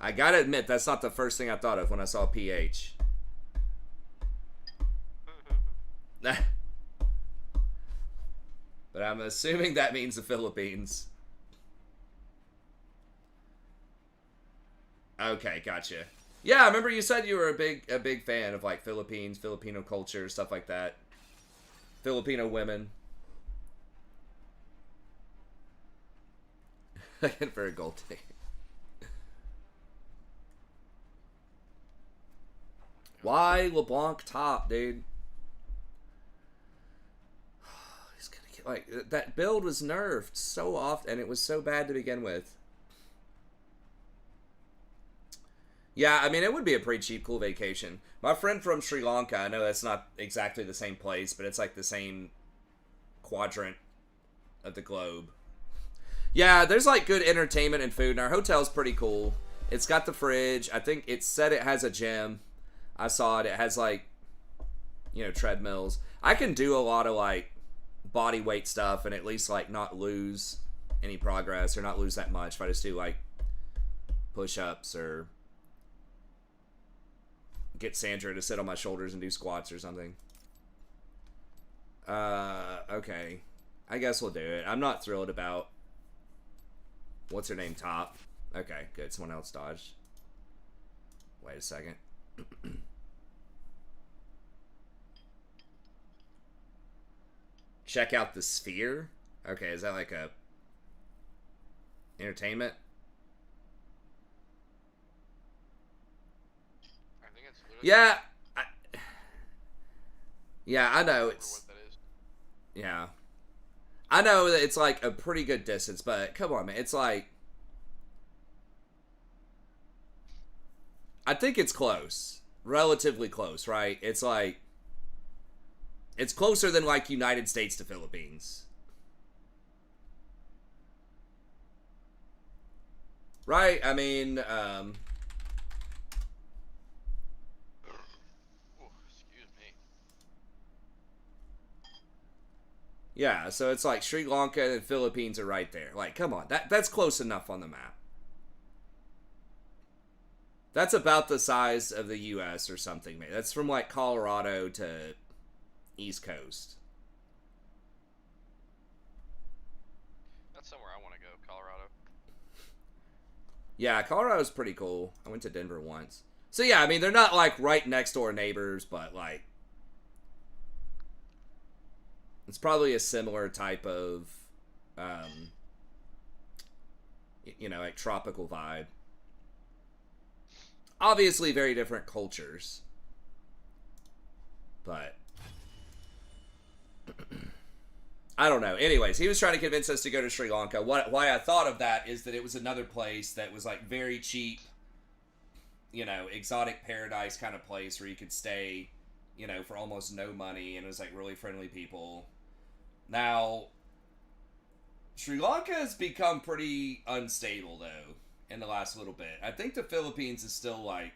I gotta admit, that's not the first thing I thought of when I saw PH. But I'm assuming that means the Philippines. Okay, gotcha. Yeah, I remember you said you were a big fan of like Philippines, Filipino culture, stuff like that. Filipino women. Looking for a gold ticket. Why LeBlanc top, dude? He's gonna get like that build was nerfed so often, and it was so bad to begin with. Yeah, I mean, it would be a pretty cheap, cool vacation. My friend from Sri Lanka, I know that's not exactly the same place, but it's like the same quadrant of the globe. Yeah, there's like good entertainment and food, and our hotel's pretty cool. It's got the fridge. I think it said it has a gym. I saw it. It has like, you know, treadmills. I can do a lot of like body weight stuff and at least like not lose any progress or not lose that much if I just do like push-ups or get Sandra to sit on my shoulders and do squats or something. Okay. I guess we'll do it. I'm not thrilled about what's her name top. Okay, good. Someone else dodged. Wait a second. Check out the sphere. Okay, is that like a entertainment? I think it's literally yeah, I know it's. Yeah, I know that it's like a pretty good distance, but come on, man, it's like. I think it's close, relatively close, right? It's like. It's closer than like United States to Philippines. Right? I mean, Ooh, excuse me. yeah, so it's like Sri Lanka and Philippines are right there. Like, come on, that's close enough on the map. That's about the size of the U.S. or something, man. That's from like Colorado to East Coast. That's somewhere I want to go, Colorado. Yeah, Colorado's pretty cool. I went to Denver once. So yeah, I mean, they're not like right next door neighbors, but like it's probably a similar type of you know, like tropical vibe. Obviously very different cultures. But I don't know. Anyways, he was trying to convince us to go to Sri Lanka. Why I thought of that is that it was another place that was like very cheap, you know, exotic paradise kind of place where you could stay, you know, for almost no money, and it was like really friendly people. Now, Sri Lanka has become pretty unstable though in the last little bit. I think the Philippines is still like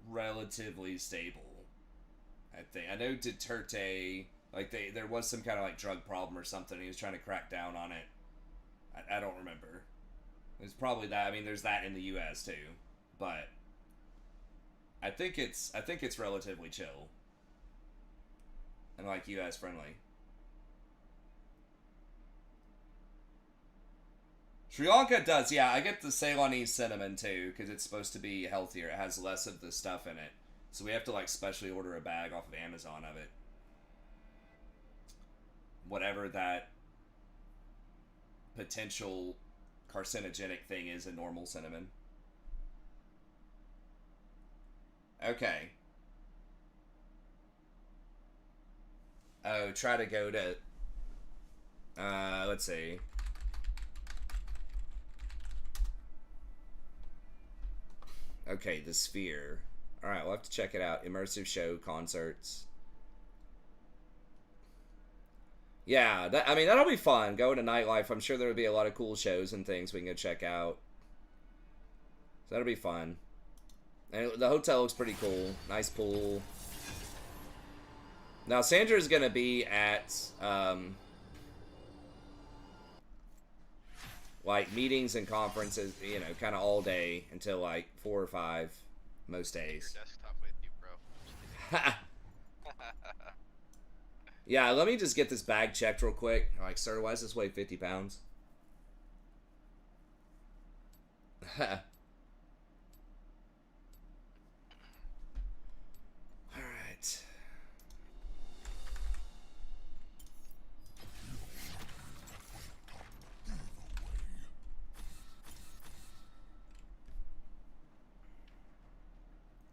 relatively stable. I know Duterte, like there was some kind of like drug problem or something. He was trying to crack down on it. I don't remember. There's probably that. I mean, there's that in the U.S. too, but I think it's relatively chill and like US friendly. Sri Lanka does, yeah. I get the Ceylonese cinnamon too because it's supposed to be healthier. It has less of the stuff in it, so we have to like specially order a bag off of Amazon of it. Whatever that potential carcinogenic thing is in normal cinnamon. Okay. Oh, try to go to. Let's see. Okay, the Sphere. Alright, we'll have to check it out. Immersive show, concerts. Yeah, I mean, that'll be fun. Going to nightlife, I'm sure there'll be a lot of cool shows and things we can go check out. So that'll be fun. And the hotel looks pretty cool. Nice pool. Now, Sandra's going to be at, like, meetings and conferences, you know, kind of all day until, like, 4 or 5 most days. Your desktop with you, bro. Yeah, let me just get this bag checked real quick. Like, sir, why does this weigh 50 pounds? Alright.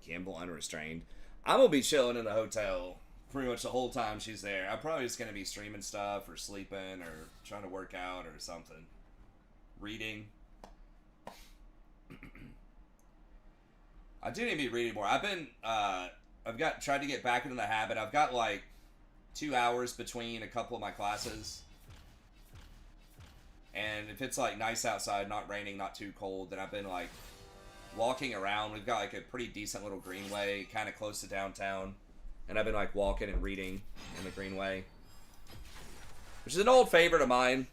Campbell unrestrained. I'm gonna be chilling in the hotel pretty much the whole time she's there. I'm probably just gonna be streaming stuff or sleeping or trying to work out or something. Reading. I do need to be reading more. I've been tried to get back into the habit. I've got like 2 hours between a couple of my classes. And if it's like nice outside, not raining, not too cold, then I've been like walking around. We've got like a pretty decent little greenway kind of close to downtown. And I've been like walking and reading in the greenway. Which is an old favorite of mine.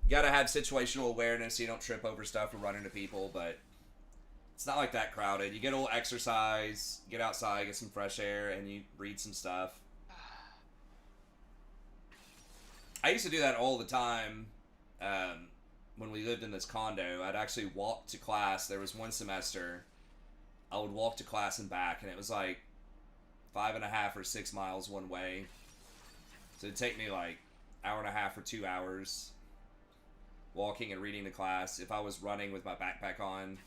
You gotta have situational awareness so you don't trip over stuff or run into people, but it's not like that crowded. You get a little exercise, get outside, get some fresh air, and you read some stuff. I used to do that all the time when we lived in this condo. I'd actually walk to class. There was one semester I would walk to class and back, and it was like 5.5 or 6 miles one way. So it'd take me like 1.5 or 2 hours walking and reading to class. If I was running with my backpack on,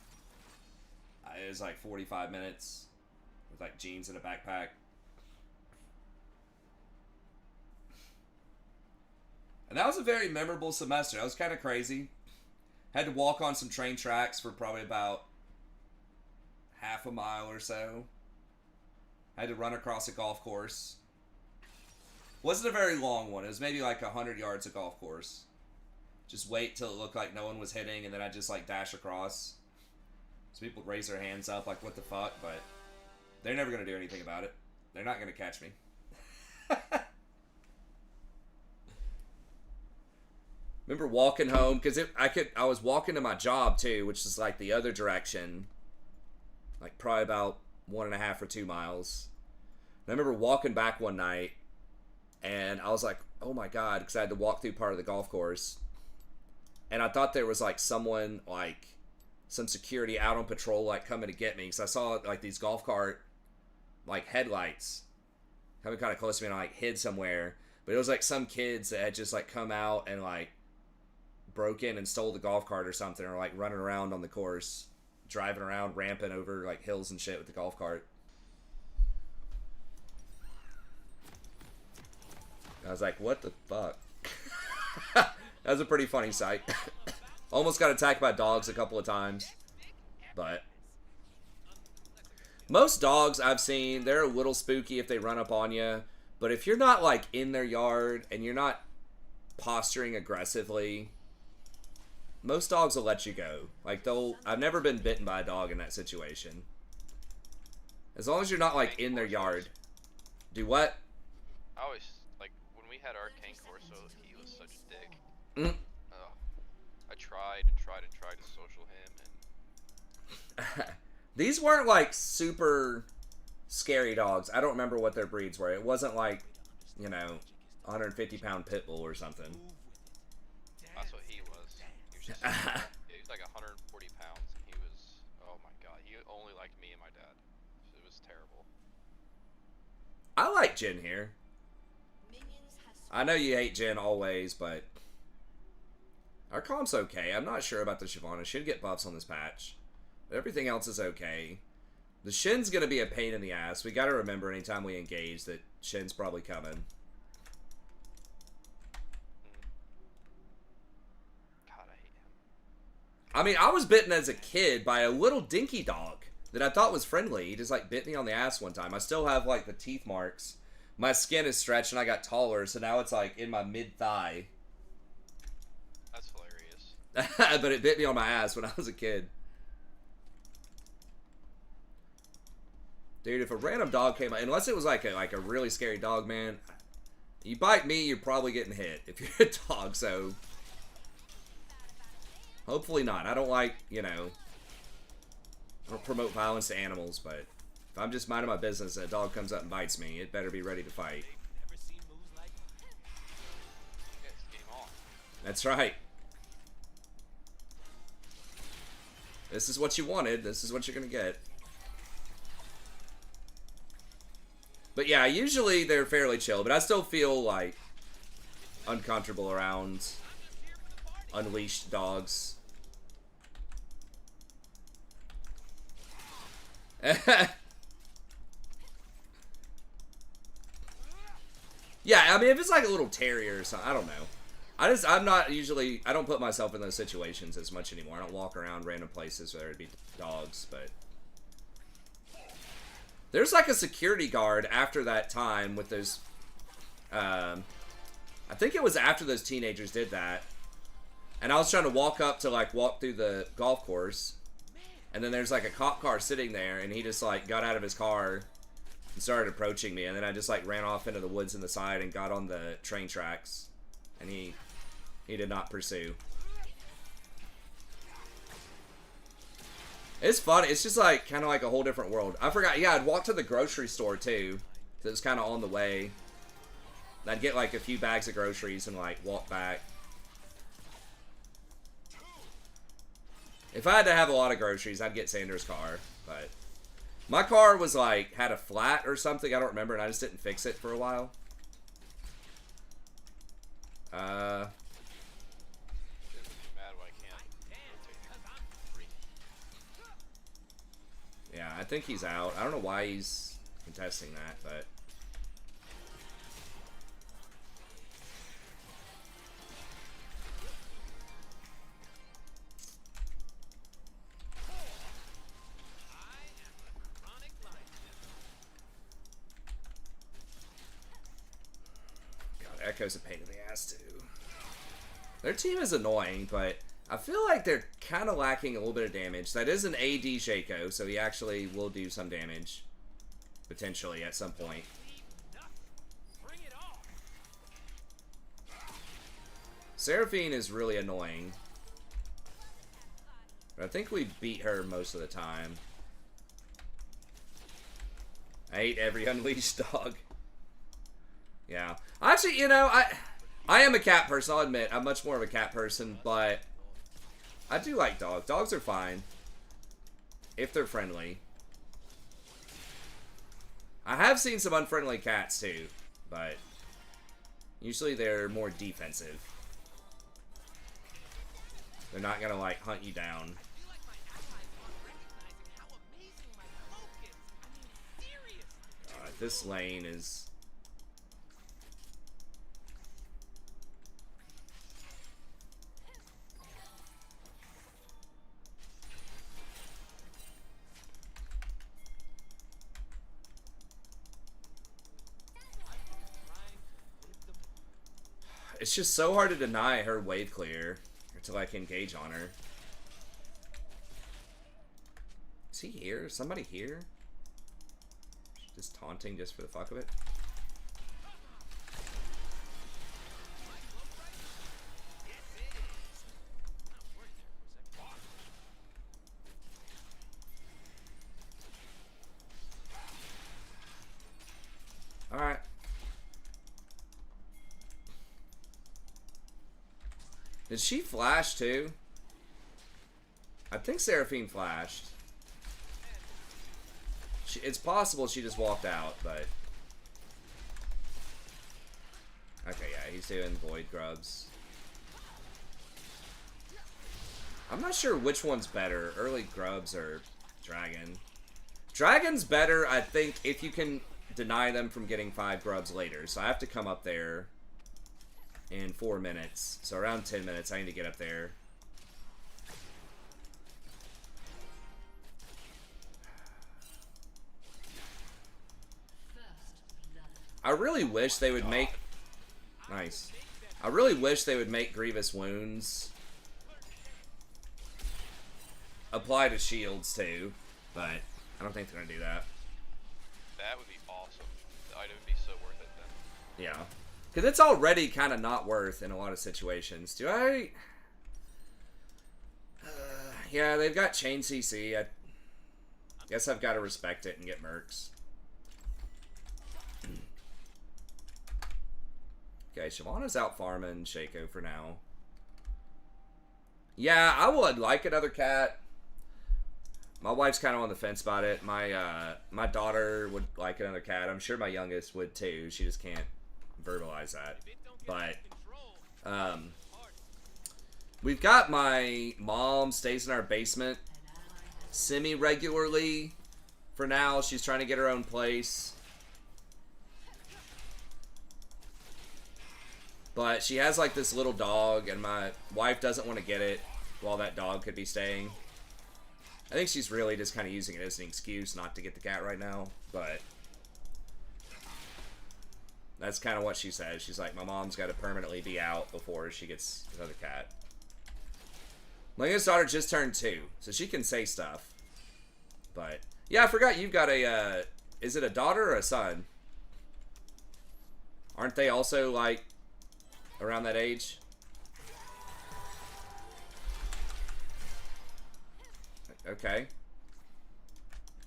it was like 45 minutes with like jeans and a backpack. And that was a very memorable semester. That was kind of crazy. Had to walk on some train tracks for probably about half a mile or so. Had to run across a golf course. Wasn't a very long one. It was maybe like 100 yards of golf course. Just wait till it looked like no one was hitting, and then I'd just like dash across. So people would raise their hands up like, what the fuck? But they're never going to do anything about it. They're not going to catch me. Remember walking home, because I was walking to my job too, which is like the other direction, like probably about 1.5 or 2 miles. And I remember walking back one night, and I was like, oh my god, because I had to walk through part of the golf course, and I thought there was like someone, like some security out on patrol, like coming to get me, because I saw like these golf cart like headlights coming kind of close to me, and I like hid somewhere. But it was like some kids that had just like come out and like broke in and stole the golf cart or something, or like running around on the course, driving around, ramping over like hills and shit with the golf cart. I was like, what the fuck? That was a pretty funny sight. Almost got attacked by dogs a couple of times, but most dogs I've seen, they're a little spooky if they run up on you, but if you're not like in their yard and you're not posturing aggressively, most dogs will let you go. Like I've never been bitten by a dog in that situation. As long as you're not like in their yard. Do what? I always, like, when we had our King Corso, he was such a dick. I tried and tried and tried to social him, and These weren't like super scary dogs. I don't remember what their breeds were. It wasn't like, you know, 150-pound pit bull or something. That's what he was. He was just, yeah, he was like 140 pounds. And he was, oh my god, he only liked me and my dad. It was terrible. I like Jin here. I know you hate Jin always, but our comp's okay. I'm not sure about the Shyvana. Should get buffs on this patch. But everything else is okay. The Shin's going to be a pain in the ass. We got to remember anytime we engage that Shin's probably coming. God, I hate him. I mean, I was bitten as a kid by a little dinky dog that I thought was friendly. He just, like, bit me on the ass one time. I still have, like, the teeth marks. My skin is stretched and I got taller, so now it's, like, in my mid-thigh. That's hilarious. But it bit me on my ass when I was a kid. Dude, if a random dog came out, unless it was like a really scary dog, man, you bite me, you're probably getting hit if you're a dog, so hopefully not. I don't like, you know, I don't promote violence to animals, but if I'm just minding my business and a dog comes up and bites me, it better be ready to fight. Yeah, it's game on. That's right. This is what you wanted. This is what you're going to get. But yeah, usually they're fairly chill, but I still feel like uncomfortable around unleashed dogs. Yeah, I mean, if it's like a little terrier or something, I don't know. I'm not usually, I don't put myself in those situations as much anymore. I don't walk around random places where there'd be dogs, but there's like a security guard after that time with those, I think it was after those teenagers did that. And I was trying to walk up to like walk through the golf course. And then there's like a cop car sitting there and he just like got out of his car and started approaching me. And then I just like ran off into the woods in the side and got on the train tracks. And he did not pursue. It's fun. It's just like kind of like a whole different world. I forgot. Yeah, I'd walk to the grocery store too. It was kind of on the way. And I'd get like a few bags of groceries and like walk back. If I had to have a lot of groceries, I'd get Sanders' car. But my car was like had a flat or something. I don't remember, and I just didn't fix it for a while. Yeah, I think he's out. I don't know why he's contesting that, but God, Echo's a pain in the ass too. Their team is annoying, but I feel like they're kind of lacking a little bit of damage. That is an AD Shaco, so he actually will do some damage. Potentially, at some point. Seraphine is really annoying. But I think we beat her most of the time. I hate every unleashed dog. Yeah. Actually, you know, I am a cat person, I'll admit. I'm much more of a cat person, but I do like dogs. Dogs are fine. If they're friendly. I have seen some unfriendly cats too, but usually they're more defensive. They're not gonna like hunt you down. This lane is... It's just so hard to deny her wave clear or to like engage on her. Is he here? Is somebody here? Just taunting just for the fuck of it? Did she flash too? I think Seraphine flashed. It's possible she just walked out, but... Okay, yeah, he's doing Void Grubs. I'm not sure which one's better, early Grubs or Dragon. Dragon's better, I think, if you can deny them from getting 5 Grubs later. So I have to come up there in 4 minutes. So around 10 minutes, I need to get up there. I really wish they would make... Nice. I really wish they would make Grievous Wounds apply to shields too, but I don't think they're gonna do that. That would be awesome. The item would be so worth it then. Yeah. Because it's already kind of not worth in a lot of situations. Do I... yeah, they've got Chain CC. I guess I've got to respect it and get Mercs. Okay, Shyvana's out farming Shaco for now. Yeah, I would like another cat. My wife's kind of on the fence about it. My daughter would like another cat. I'm sure my youngest would too. She just can't verbalize that. But we've got my mom stays in our basement semi-regularly for now. She's trying to get her own place. But she has like this little dog, and my wife doesn't want to get it while that dog could be staying. I think she's really just kind of using it as an excuse not to get the cat right now, but that's kind of what she says. She's like, my mom's got to permanently be out before she gets another cat. My youngest daughter just turned 2, so she can say stuff. But, yeah, I forgot you've got a, is it a daughter or a son? Aren't they also, like, around that age? Okay.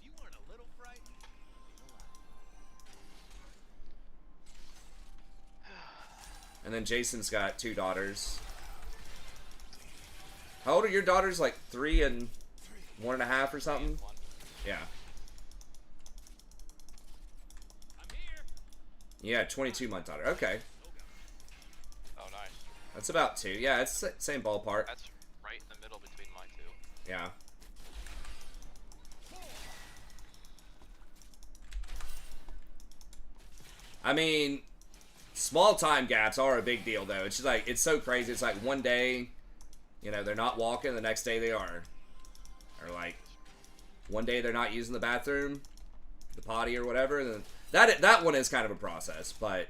You weren't a little frightened. And then Jason's got 2 daughters. How old are your daughters? Like 3 and 1.5 or something? Yeah. I'm here. Yeah, 22-month daughter. Okay. Oh, nice. That's about 2. Yeah, it's the same ballpark. That's right in the middle between my 2. Yeah. I mean, small time gaps are a big deal, though. It's just like, it's so crazy. It's like one day, you know, they're not walking, the next day they are. Or like, one day they're not using the bathroom, the potty or whatever. Then that one is kind of a process, but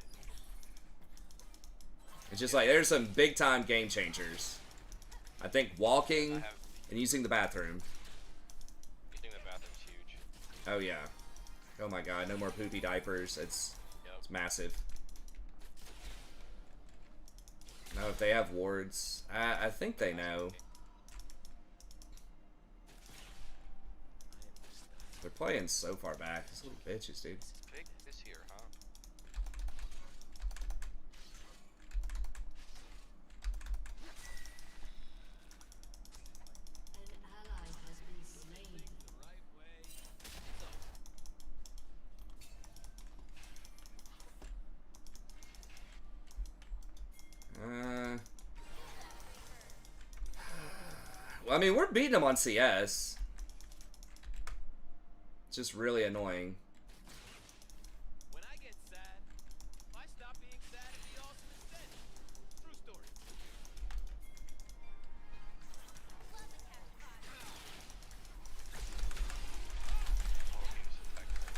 it's just like, there's some big time game changers. I think walking and using the bathroom. Using the bathroom's huge. Oh yeah. Oh my god, no more poopy diapers. It's massive. No, if they have wards, I think they know. They're playing so far back. These little bitches, dude. Big this year, huh? An ally has been slain. The right way. Well, I mean, we're beating them on CS. It's just really annoying. When I get sad, I stop being sad and be awesome instead. True story. Oh, he was effective.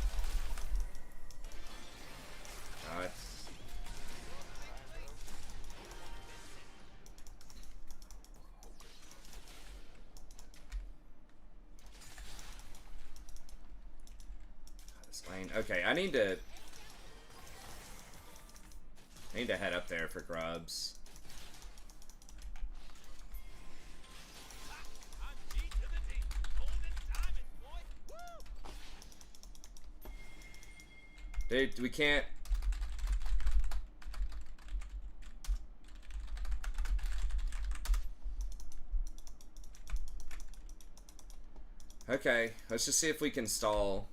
This lane. Okay, I need to head up there for grubs. I'm G to the D. Golden diamond, boy. Woo! Dude, we can't. Okay, let's just see if we can stall.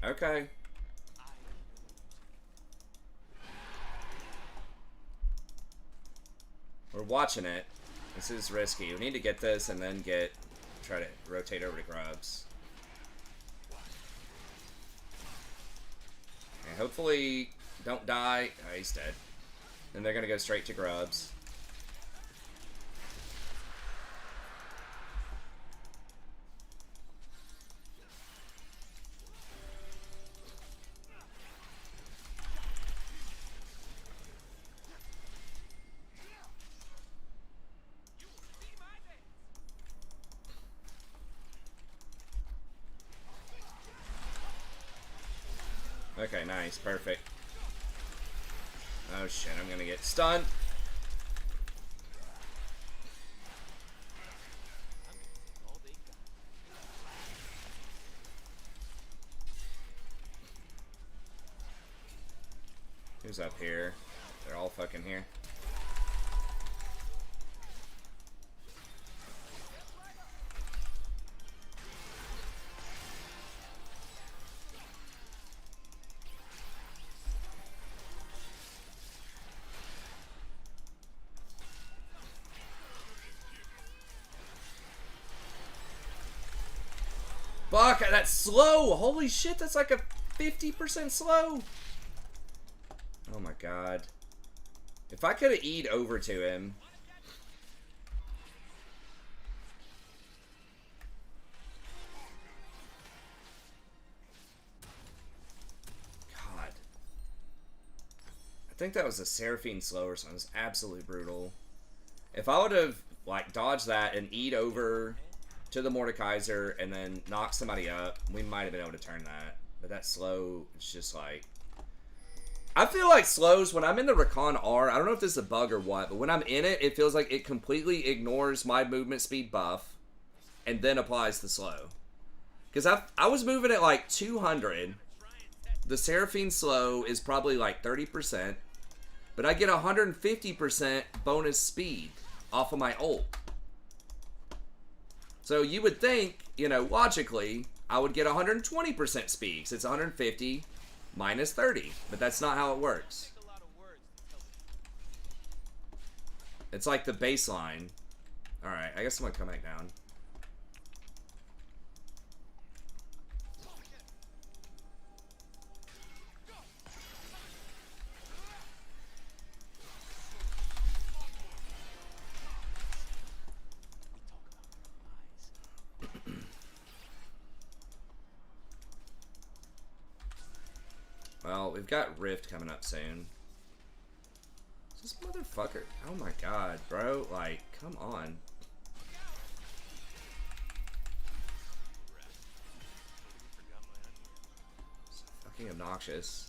Okay. We're watching it. This is risky. We need to get this and then try to rotate over to grubs. And hopefully don't die. Oh, he's dead. Then they're gonna go straight to grubs. Okay, nice, perfect. Oh shit, I'm gonna get stunned. Who's up here? They're all fucking here. Fuck, that's slow! Holy shit, that's like a 50% slow! Oh my god. If I could have E'd over to him. God. I think that was a Seraphine slow or something. It was absolutely brutal. If I would have, like, dodged that and E'd over to the Mordekaiser and then knock somebody up, we might have been able to turn that. But that slow, it's just like... I feel like slows, when I'm in the Rakan R, I don't know if this is a bug or what, but when I'm in it, it feels like it completely ignores my movement speed buff and then applies the slow. Because I was moving at like 200. The Seraphine slow is probably like 30%, but I get 150% bonus speed off of my ult. So you would think, you know, logically, I would get 120% speed, because it's 150 minus 30, but that's not how it works. It's like the baseline. Alright, I guess I'm gonna come back down. Well, we've got Rift coming up soon. This motherfucker. Oh my god, bro. Like, come on. So fucking obnoxious.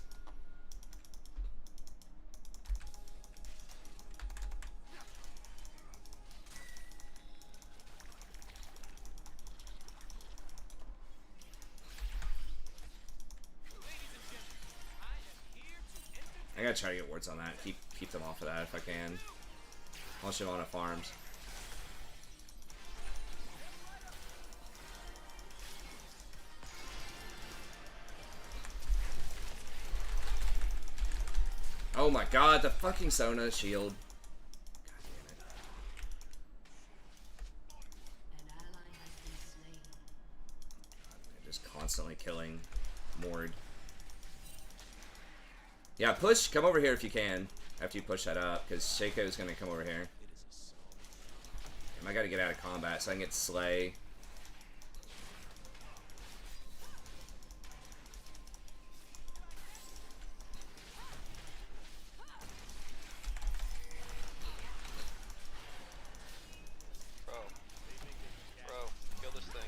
I gotta try to get wards on that. Keep them off of that if I can. Unless you want to farms. Oh my god, the fucking Sona shield. God damn it. They're just constantly killing Mord. Yeah, push. Come over here if you can. After you push that up, because Shaco's going to come over here. I got to get out of combat so I can get Slay. Bro, kill this thing.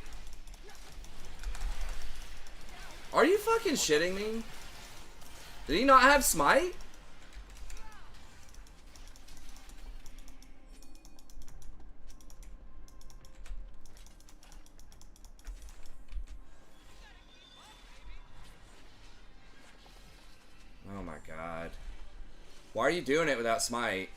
Are you fucking shitting me? Did he not have smite? Oh my god. Why are you doing it without smite?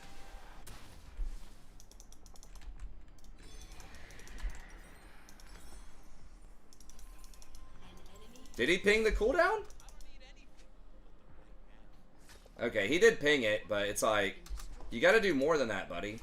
Did he ping the cooldown? Okay, he did ping it, but it's like, you gotta do more than that, buddy.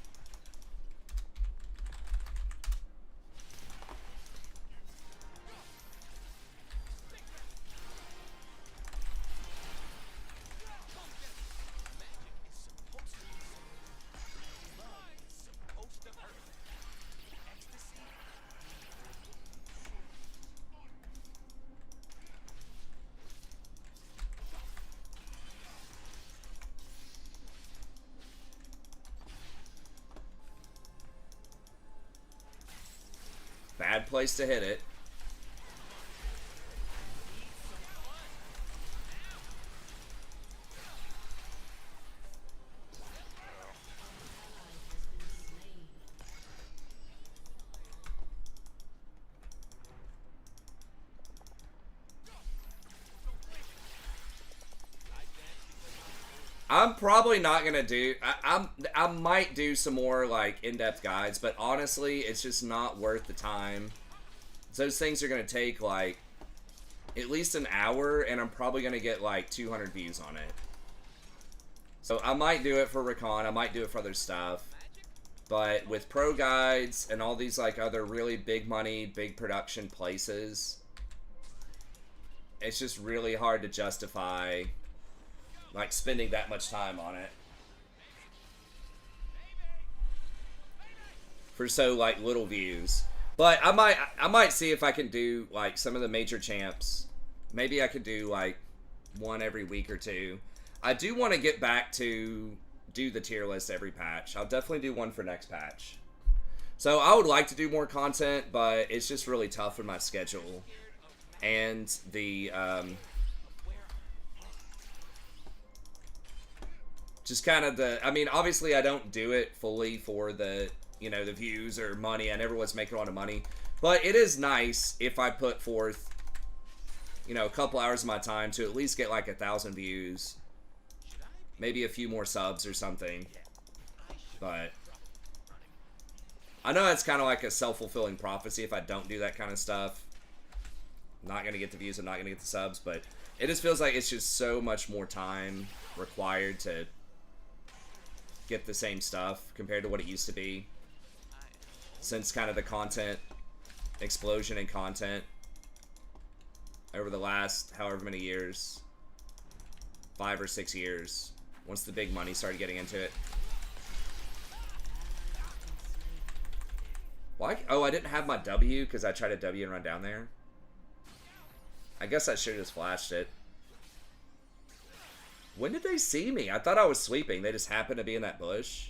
Bad place to hit it. I'm probably not gonna do. I might do some more like in-depth guides, but honestly, it's just not worth the time. Those things are gonna take like at least an hour, and I'm probably gonna get like 200 views on it. So I might do it for Rakan. I might do it for other stuff. But with pro guides and all these like other really big money, big production places, it's just really hard to justify like spending that much time on it for so like little views. But I might see if I can do like some of the major champs. Maybe I could do like one every week or two. I do want to get back to do the tier list every patch. I'll definitely do one for next patch. So I would like to do more content, but it's just really tough with my schedule and the just kind of the, I mean, obviously I don't do it fully for the, you know, the views or money. I never was making a lot of money. But it is nice if I put forth, you know, a couple hours of my time to at least get like 1,000 views. Maybe a few more subs or something. But I know it's kind of like a self-fulfilling prophecy if I don't do that kind of stuff. I'm not going to get the views, I'm not going to get the subs. But it just feels like it's just so much more time required to get the same stuff compared to what it used to be, since kind of the content explosion in content over the last however many years, 5 or 6 years, once the big money started getting into it. Why? Oh, I didn't have my W because I tried to W and run down there. I guess I should have just flashed it. When did they see me? I thought I was sweeping. They just happened to be in that bush.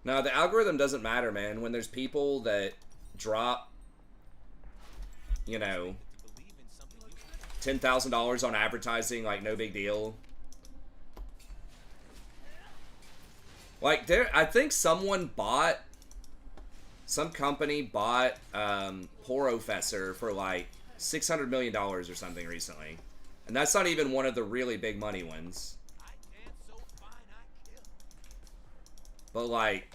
No, the algorithm doesn't matter, man. When there's people that drop, you know, $10,000 on advertising, like, no big deal. Like, I think someone bought, some company bought Porofessor for, like, $600 million or something recently. And that's not even one of the really big money ones. But like,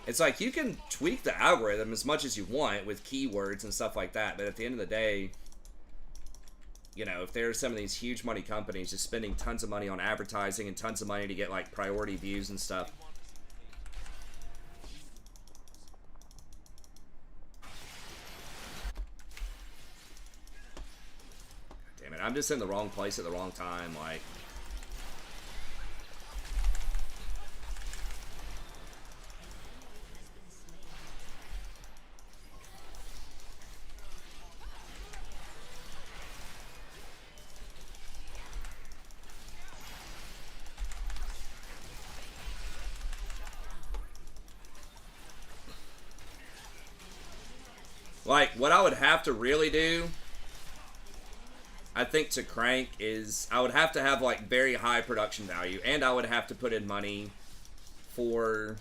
it's like you can tweak the algorithm as much as you want with keywords and stuff like that. But at the end of the day, you know, if there's some of these huge money companies just spending tons of money on advertising and tons of money to get like priority views and stuff. I'm just in the wrong place at the wrong time, like what I would have to really do, I think, to crank is I would have to have like very high production value, and I would have to put in money for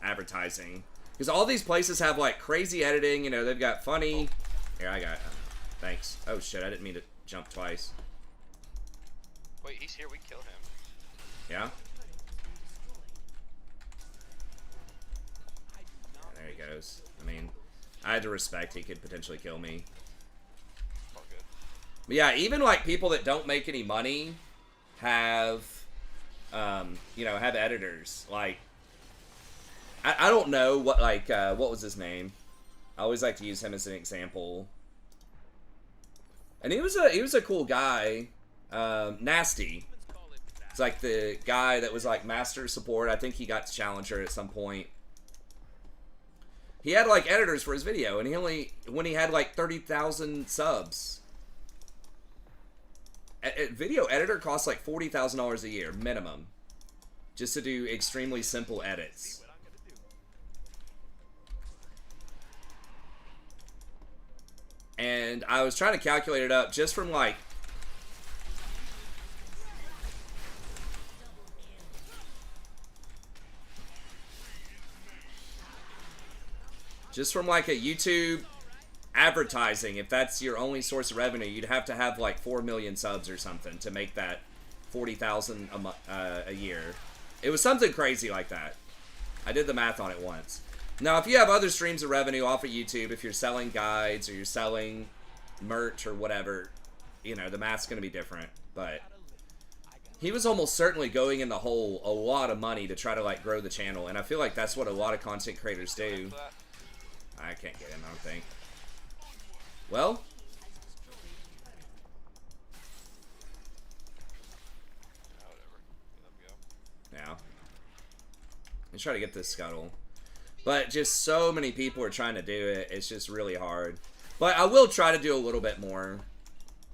advertising, because all these places have like crazy editing. You know, they've got funny. Here, I got. Thanks. Oh shit! I didn't mean to jump twice. Wait, he's here. We kill him. Yeah. There he goes. Nautilus. I mean, I had to respect he could potentially kill me. All good. But yeah, even like people that don't make any money have, you know, have editors. Like, I don't know what, like, what was his name? I always like to use him as an example. And he was a cool guy. Nasty. It's like the guy that was like master support. I think he got to challenger at some point. He had like editors for his video, and when he had like 30,000 subs. A video editor costs like $40,000 a year minimum, just to do extremely simple edits. And I was trying to calculate it up just from like a YouTube advertising. If that's your only source of revenue, you'd have to have like 4 million subs or something to make that 40,000 a year. It was something crazy like that. I did the math on it once. Now, if you have other streams of revenue off of YouTube, if you're selling guides or you're selling merch or whatever, you know, the math's going to be different. But he was almost certainly going in the hole a lot of money to try to, like, grow the channel. And I feel like that's what a lot of content creators do. I can't get him, I don't think. Well. Yeah. Let's try to get this scuttle. But just so many people are trying to do it. It's just really hard. But I will try to do a little bit more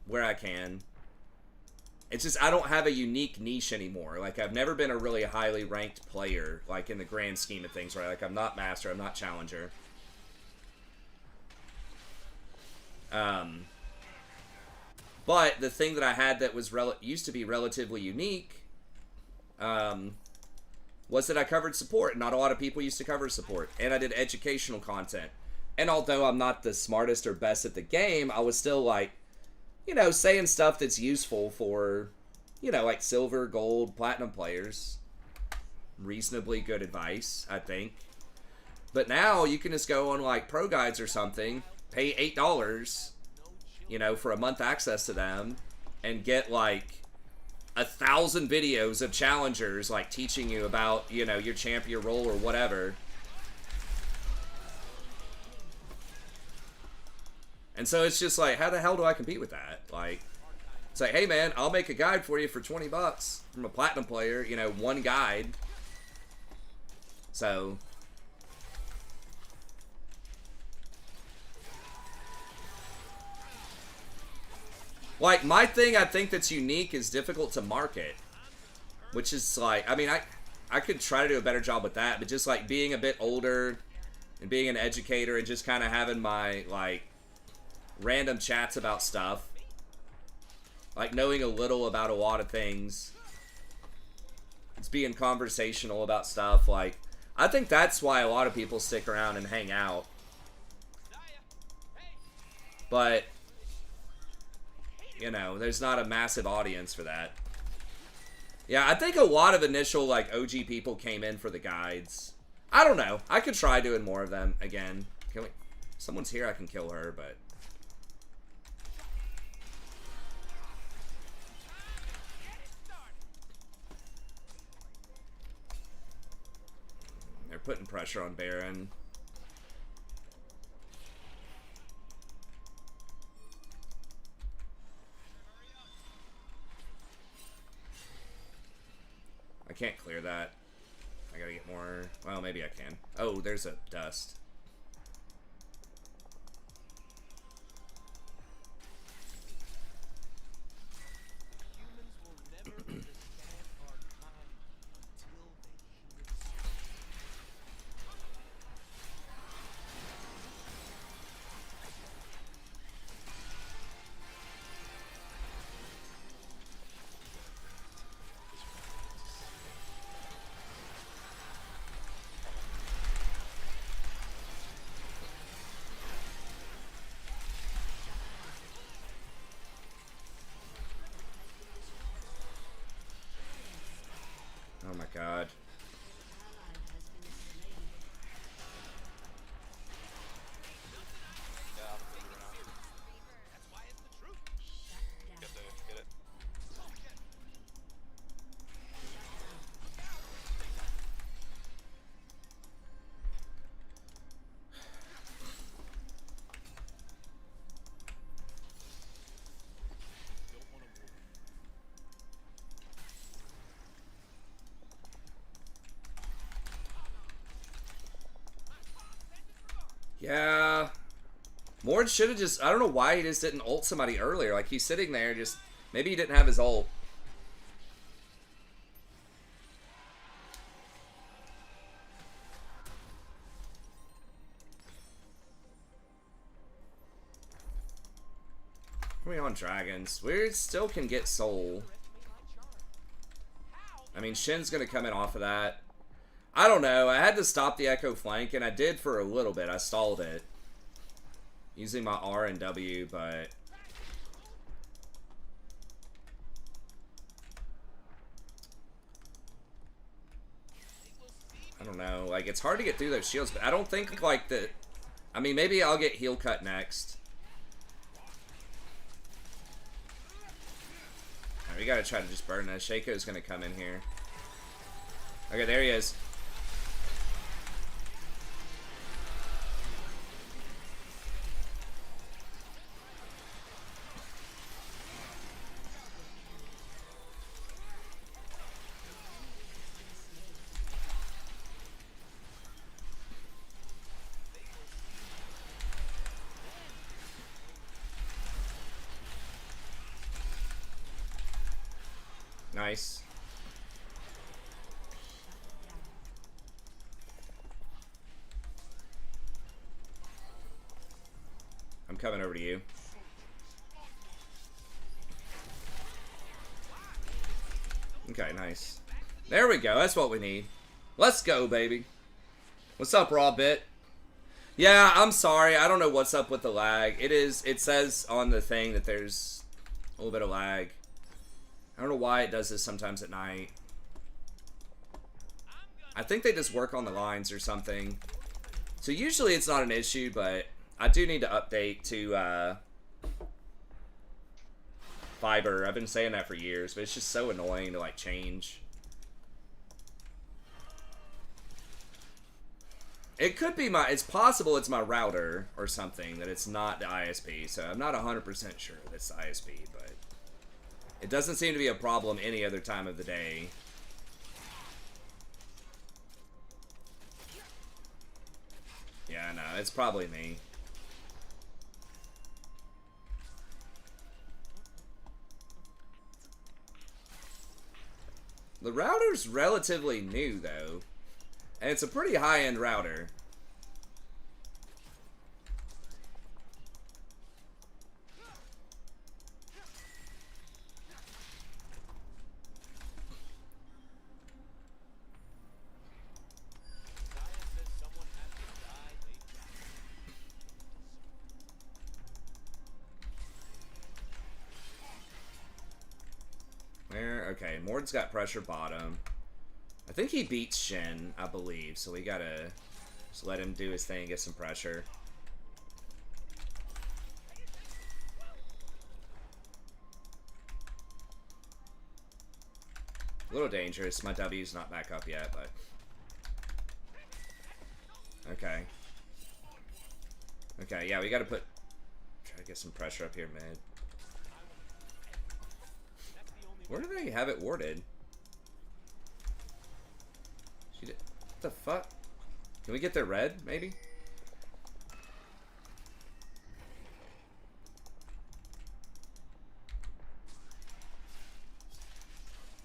where I can. It's just I don't have a unique niche anymore. Like, I've never been a really highly ranked player, like, in the grand scheme of things, right? Like, I'm not master, I'm not challenger. But the thing that I had that was used to be relatively unique, was that I covered support. Not a lot of people used to cover support. And I did educational content. And although I'm not the smartest or best at the game, I was still, like, you know, saying stuff that's useful for, you know, like silver, gold, platinum players. Reasonably good advice, I think. But now you can just go on, like, Pro Guides or something, pay $8, you know, for a month access to them, and get, like, 1,000 videos of challengers, like, teaching you about, you know, your champion role or whatever. And so it's just like, how the hell do I compete with that? Like, it's like, hey man, I'll make a guide for you for 20 bucks from a platinum player, you know, one guide. So like, my thing I think that's unique is difficult to market. Which is like, I mean, I could try to do a better job with that, but just like being a bit older and being an educator and just kind of having my, like, random chats about stuff. Like, knowing a little about a lot of things. It's being conversational about stuff. Like, I think that's why a lot of people stick around and hang out. But, you know, there's not a massive audience for that. Yeah, I think a lot of initial, like, OG people came in for the guides. I don't know. I could try doing more of them again. Can we... Someone's here, I can kill her, but... They're putting pressure on Baron. I can't clear that. I gotta get more... Well, maybe I can. Oh, there's a dust. Yeah. Mord should have just... I don't know why he just didn't ult somebody earlier. Like, he's sitting there just... Maybe he didn't have his ult. We're on dragons. We still can get soul. I mean, Shin's going to come in off of that. I don't know. I had to stop the Echo flank, and I did for a little bit. I stalled it. Using my R and W, but... I don't know. Like, it's hard to get through those shields, but I don't think, like, the... I mean, maybe I'll get heal cut next. Alright, we gotta try to just burn this. Shaco's gonna come in here. Okay, there he is. Nice. I'm coming over to you. Okay, nice. There we go. That's what we need. Let's go, baby. What's up, Raw Bit? Yeah, I'm sorry. I don't know what's up with the lag. It says on the thing that there's a little bit of lag. I don't know why it does this sometimes at night. I think they just work on the lines or something. So usually it's not an issue, but I do need to update to fiber. I've been saying that for years, but it's just so annoying to like change. It could be it's possible it's my router or something, that it's not the ISP. So I'm not 100% sure that it's the ISP, but it doesn't seem to be a problem any other time of the day. Yeah, no, it's probably me. The router's relatively new, though. And it's a pretty high-end router. Okay, Mord's got pressure bottom. I think he beats Shin, I believe, so we gotta just let him do his thing, get some pressure. A little dangerous. My W's not back up yet, but... Okay. Okay, yeah, we gotta try to get some pressure up here mid. Where do they have it warded? What the fuck? Can we get their red, maybe?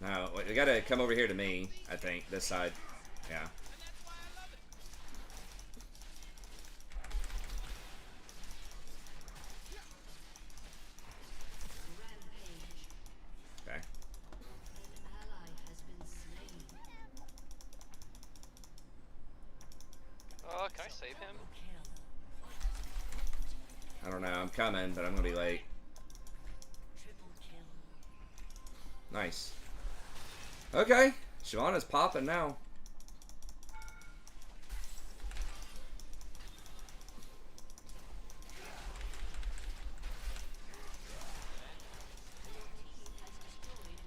No, they gotta come over here to me, I think, this side. Yeah. Can I save him? I don't know, I'm coming, but I'm gonna be late. Nice. Okay, Shyvana's popping now.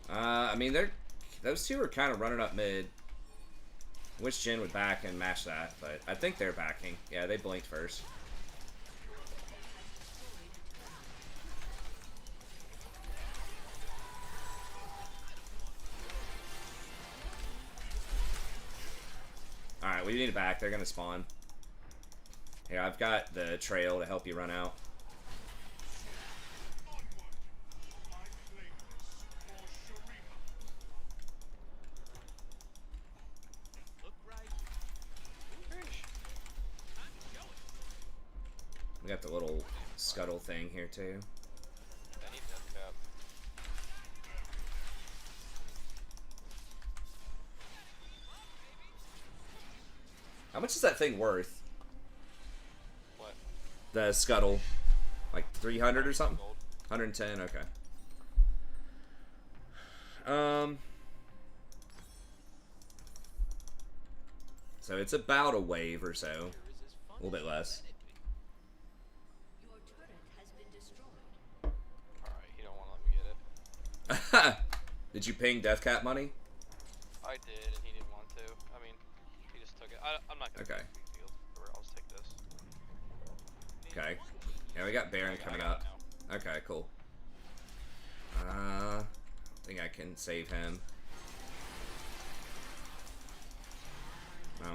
I mean, those two are kind of running up mid. Wish Jin would back and match that, but I think they're backing. Yeah, they blinked first. Alright, we need to back. They're going to spawn. Here, I've got the trail to help you run out. Look right. We got the little scuttle thing here too. I need death cap. How much is that thing worth? What? The scuttle. Like 300 or something? Gold. 110, okay. So it's about a wave or so. A little bit less. Your turret has been destroyed. Alright, he don't want to let me get it. Did you ping Death Cap money? I did, and he didn't want to. I mean, he just took it. I'm not gonna Okay. make a big deal. I'll just take this. Okay. Yeah, we got Baron coming I got up. it now. Okay, cool. I think I can save him. No.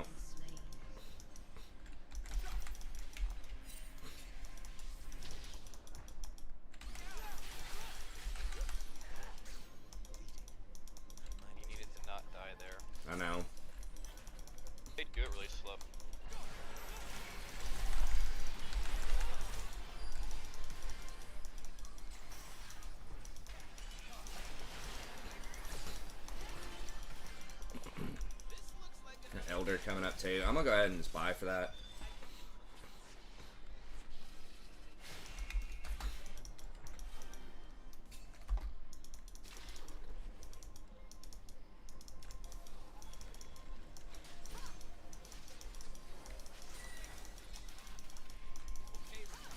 He needed to not die there. I know. They'd do it really slow. Elder coming up too. I'm gonna go ahead and just buy for that.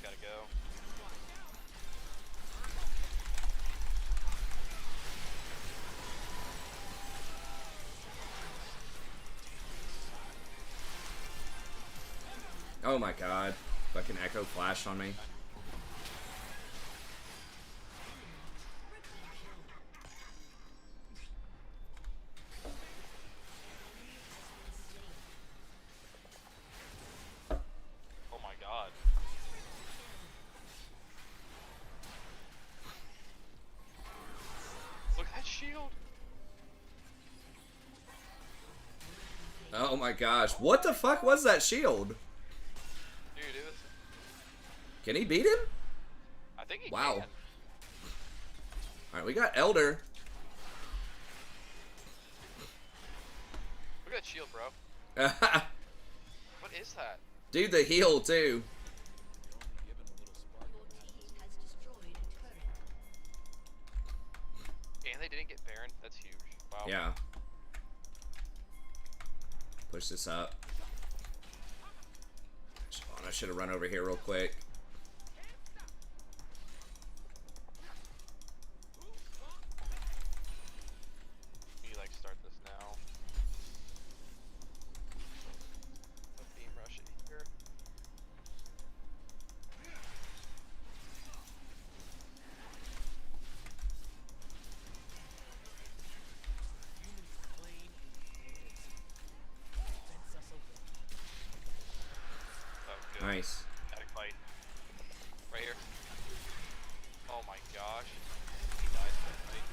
Gotta go. Oh my god. Fucking Echo flashed on me. Oh my god. Look at that shield. Oh my gosh. What the fuck was that shield? Dude, it was. Can he beat him? I think he Wow. can. Alright, we got Elder. Look at that shield, bro. Dude, What is that? the heal too. Your team has destroyed a turret. And they didn't get Baron. That's huge. Wow. Yeah. Push this up. I should have run over here real quick. You like start this now. A beam rush it here. Oh, good. Nice. Attic fight. Right here. Oh my gosh. He dies that fight.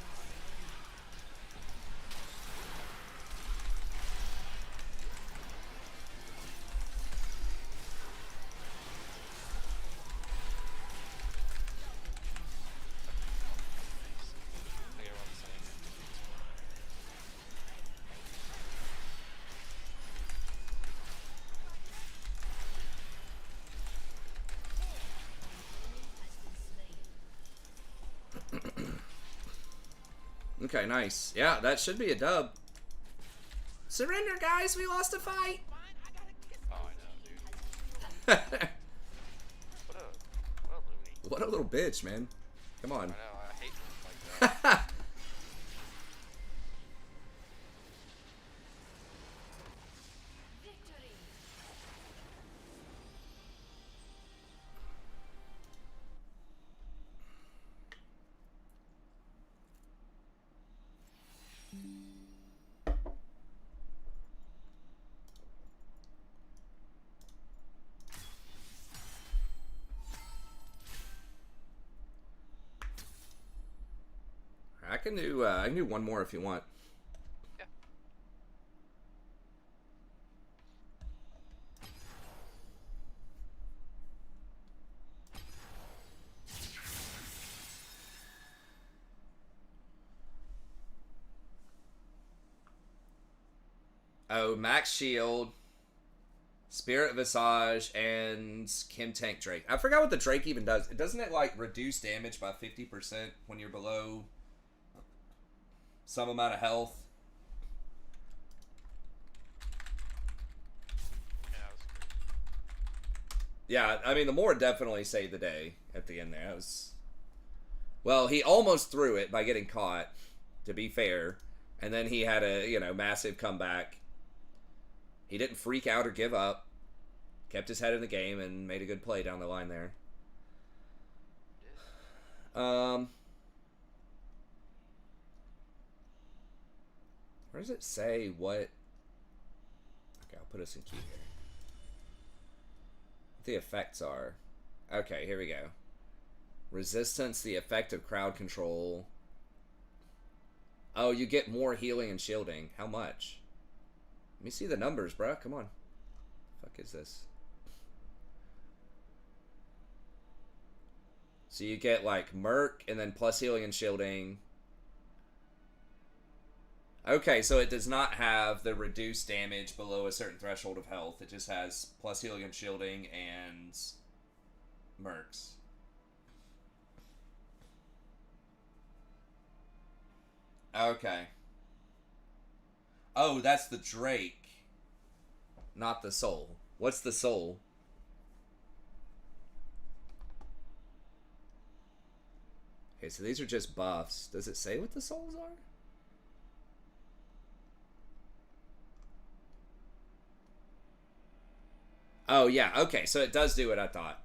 I gotta run the same. Okay, nice. Yeah, that should be a dub. Surrender, guys. We lost a fight. Oh, I know, dude. What a loony. What a little bitch, man. Come I on. know, I hate things like that. Victory. I can do one more if you want. Yeah. Oh, Max Shield, Spirit Visage, and Kim Tank Drake. I forgot what the Drake even does. Doesn't it like reduce damage by 50% when you're below some amount of health? Yeah, that's crazy. Yeah, I mean the Moore definitely saved the day at the end there. That was, well, he almost threw it by getting caught, to be fair, and then he had a massive comeback. He didn't freak out or give up. Kept his head in the game and made a good play down the line there. Where does it say what? Okay, I'll put us in queue here. What the effects are. Okay, here we go. Resistance, the effect of crowd control. Oh, you get more healing and shielding. How much? Let me see the numbers, bruh. Come on. The fuck is this? So you get like Merc and then plus healing and shielding. Okay, so it does not have the reduced damage below a certain threshold of health. It just has plus healing and shielding and Mercs. Okay. Oh, that's the Drake. Not the Soul. What's the Soul? Okay, so these are just buffs. Does it say what the Souls are? Oh, yeah. Okay, so it does do what I thought.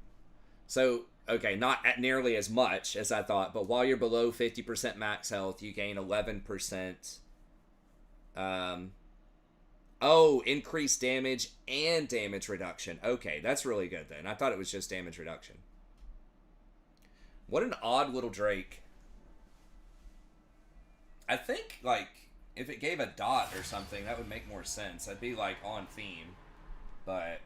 So, okay, not at nearly as much as I thought, but while you're below 50% max health, you gain 11%. Oh, increased damage and damage reduction. Okay, that's really good then. I thought it was just damage reduction. What an odd little Drake. I think, like, if it gave a dot or something, that would make more sense. I'd be, like, on theme. But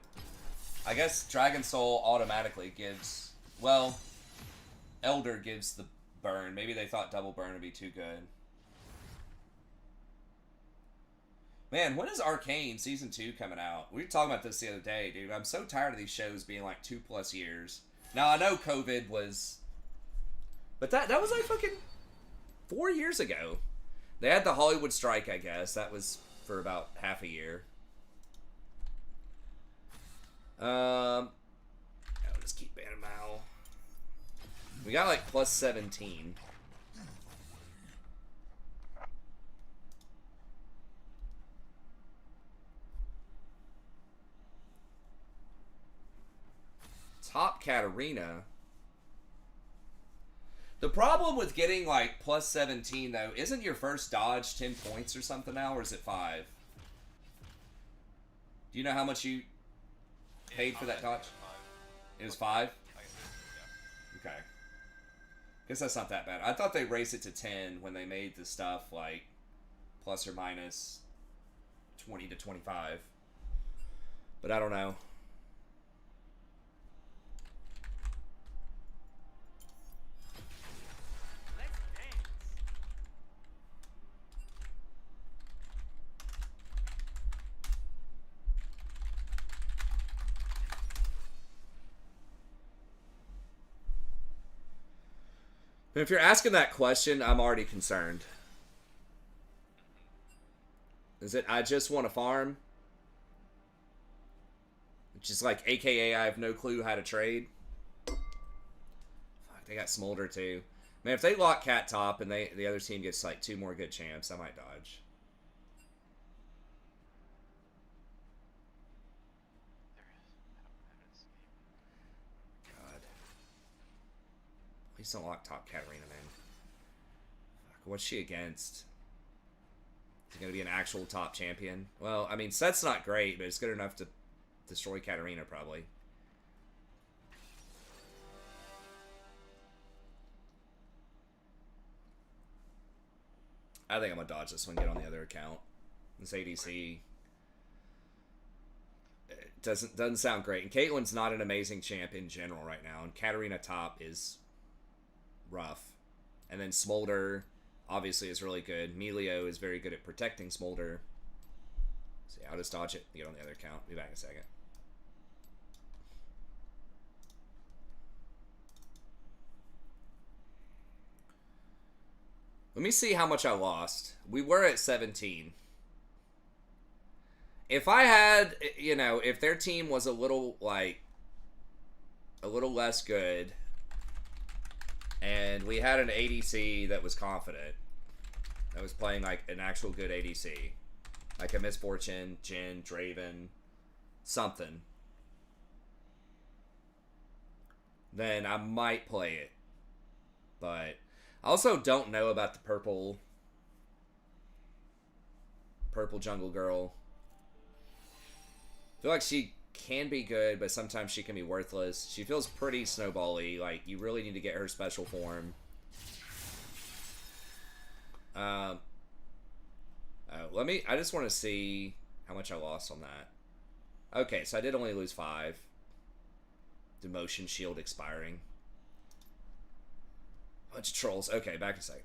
I guess Dragon Soul automatically gives... Well, Elder gives the burn. Maybe they thought double burn would be too good. Man, when is Arcane Season 2 coming out? We were talking about this the other day, dude. I'm so tired of these shows being like 2+ years. Now, I know COVID was... But that was like fucking 4 years ago. They had the Hollywood strike, I guess. That was for about half a year. I'll just keep banning Mal. We got like plus 17. Top Katarina. The problem with getting like plus 17 though, isn't your first dodge 10 points or something now, or is it 5? Do you know how much you paid for that dodge? It was 5? Yeah. Okay. Guess that's not that bad. I thought they raised it to 10 when they made the stuff like plus or minus 20 to 25. But I don't know. Let's dance. But if you're asking that question, I'm already concerned. Is it I just want to farm? Which is like, AKA I have no clue how to trade. Fuck, they got Smolder too. Man, if they lock Cat top and the other team gets like 2 more good champs, I might dodge. God. Please don't lock top Katarina, man. Fuck, what's she against? Is it going to be an actual top champion? Well, I mean, Set's not great, but it's good enough to destroy Katarina, probably. I think I'm gonna dodge this one, get on the other account. This ADC doesn't sound great. And Caitlyn's not an amazing champ in general right now. And Katarina top is rough. And then Smolder obviously is really good. Melio is very good at protecting Smolder. So yeah, I'll just dodge it, get on the other account. Be back in a second. Let me see how much I lost. We were at 17. If I had, you know, if their team was a little, like, a little less good, and we had an ADC that was confident, that was playing, like, an actual good ADC, like a Misfortune, Jhin, Draven, something, then I might play it. But I also don't know about the purple jungle girl. I feel like she can be good, but sometimes she can be worthless. She feels pretty snowbally. Like, you really need to get her special form. I just want to see how much I lost on that. Okay, so I did only lose 5. Demotion shield expiring. Bunch of trolls. Okay, back in a second.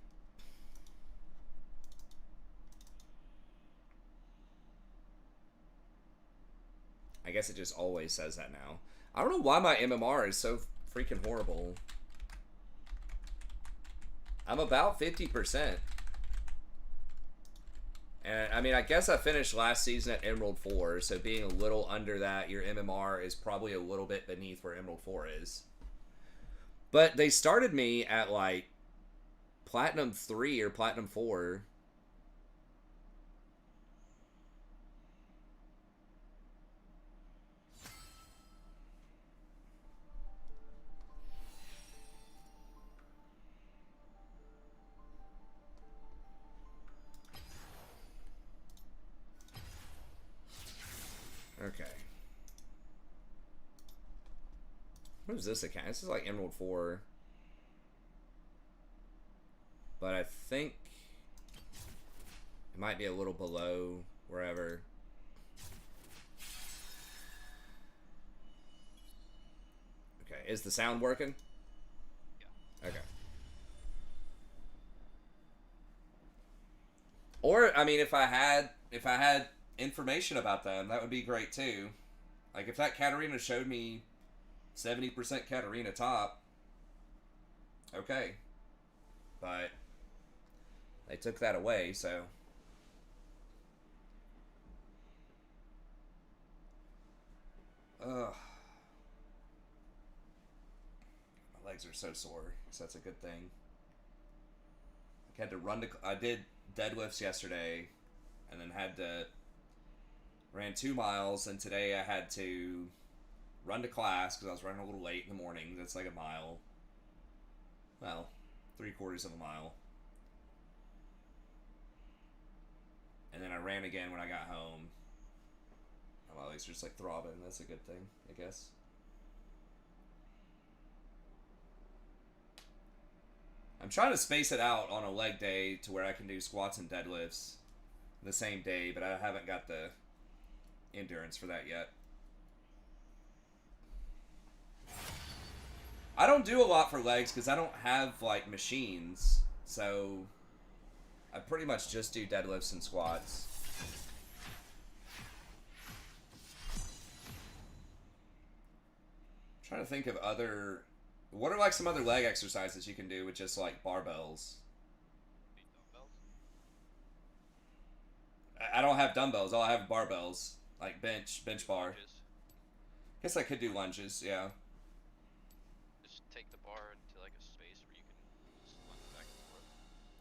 I guess it just always says that now. I don't know why my MMR is so freaking horrible. I'm about 50%. And, I mean, I guess I finished last season at Emerald 4, so being a little under that, your MMR is probably a little bit beneath where Emerald 4 is. But they started me at, like, Platinum 3 or Platinum 4. Okay. What is this account? This is like Emerald 4. But I think it might be a little below wherever. Okay, is the sound working? Yeah. Okay. Or, I mean, if I had information about them, that would be great too. Like, if that Katarina showed me 70% Katarina top, okay. But they took that away, so. Ugh. My legs are so sore, so that's a good thing. I had to run to. I did deadlifts yesterday, and then ran 2 miles, and today I had to run to class because I was running a little late in the morning. That's like a mile. Well, 3/4 of a mile. And then I ran again when I got home. My legs are just like throbbing. That's a good thing, I guess. I'm trying to space it out on a leg day to where I can do squats and deadlifts the same day, but I haven't got the endurance for that yet. I don't do a lot for legs because I don't have, like, machines, so I pretty much just do deadlifts and squats. I'm trying to think of other... What are, like, some other leg exercises you can do with just, like, barbells? Dumbbells? I don't have dumbbells. All I have barbells. Like, bench bar. Lunges. Guess I could do lunges, yeah. Just take the bar into like a space where you can just lunge back and forth.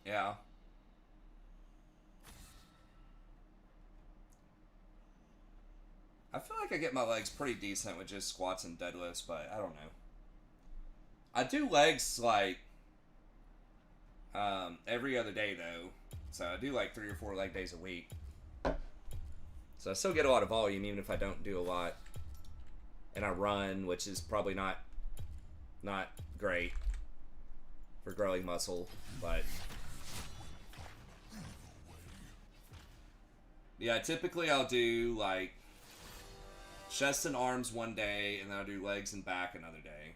Yeah. I feel like I get my legs pretty decent with just squats and deadlifts, but I don't know. I do legs, like, every other day, though. So I do, like, 3 or 4 leg days a week. So I still get a lot of volume, even if I don't do a lot. And I run, which is probably not great for growing muscle, but Yeah, typically I'll do like chest and arms one day, and then I'll do legs and back another day.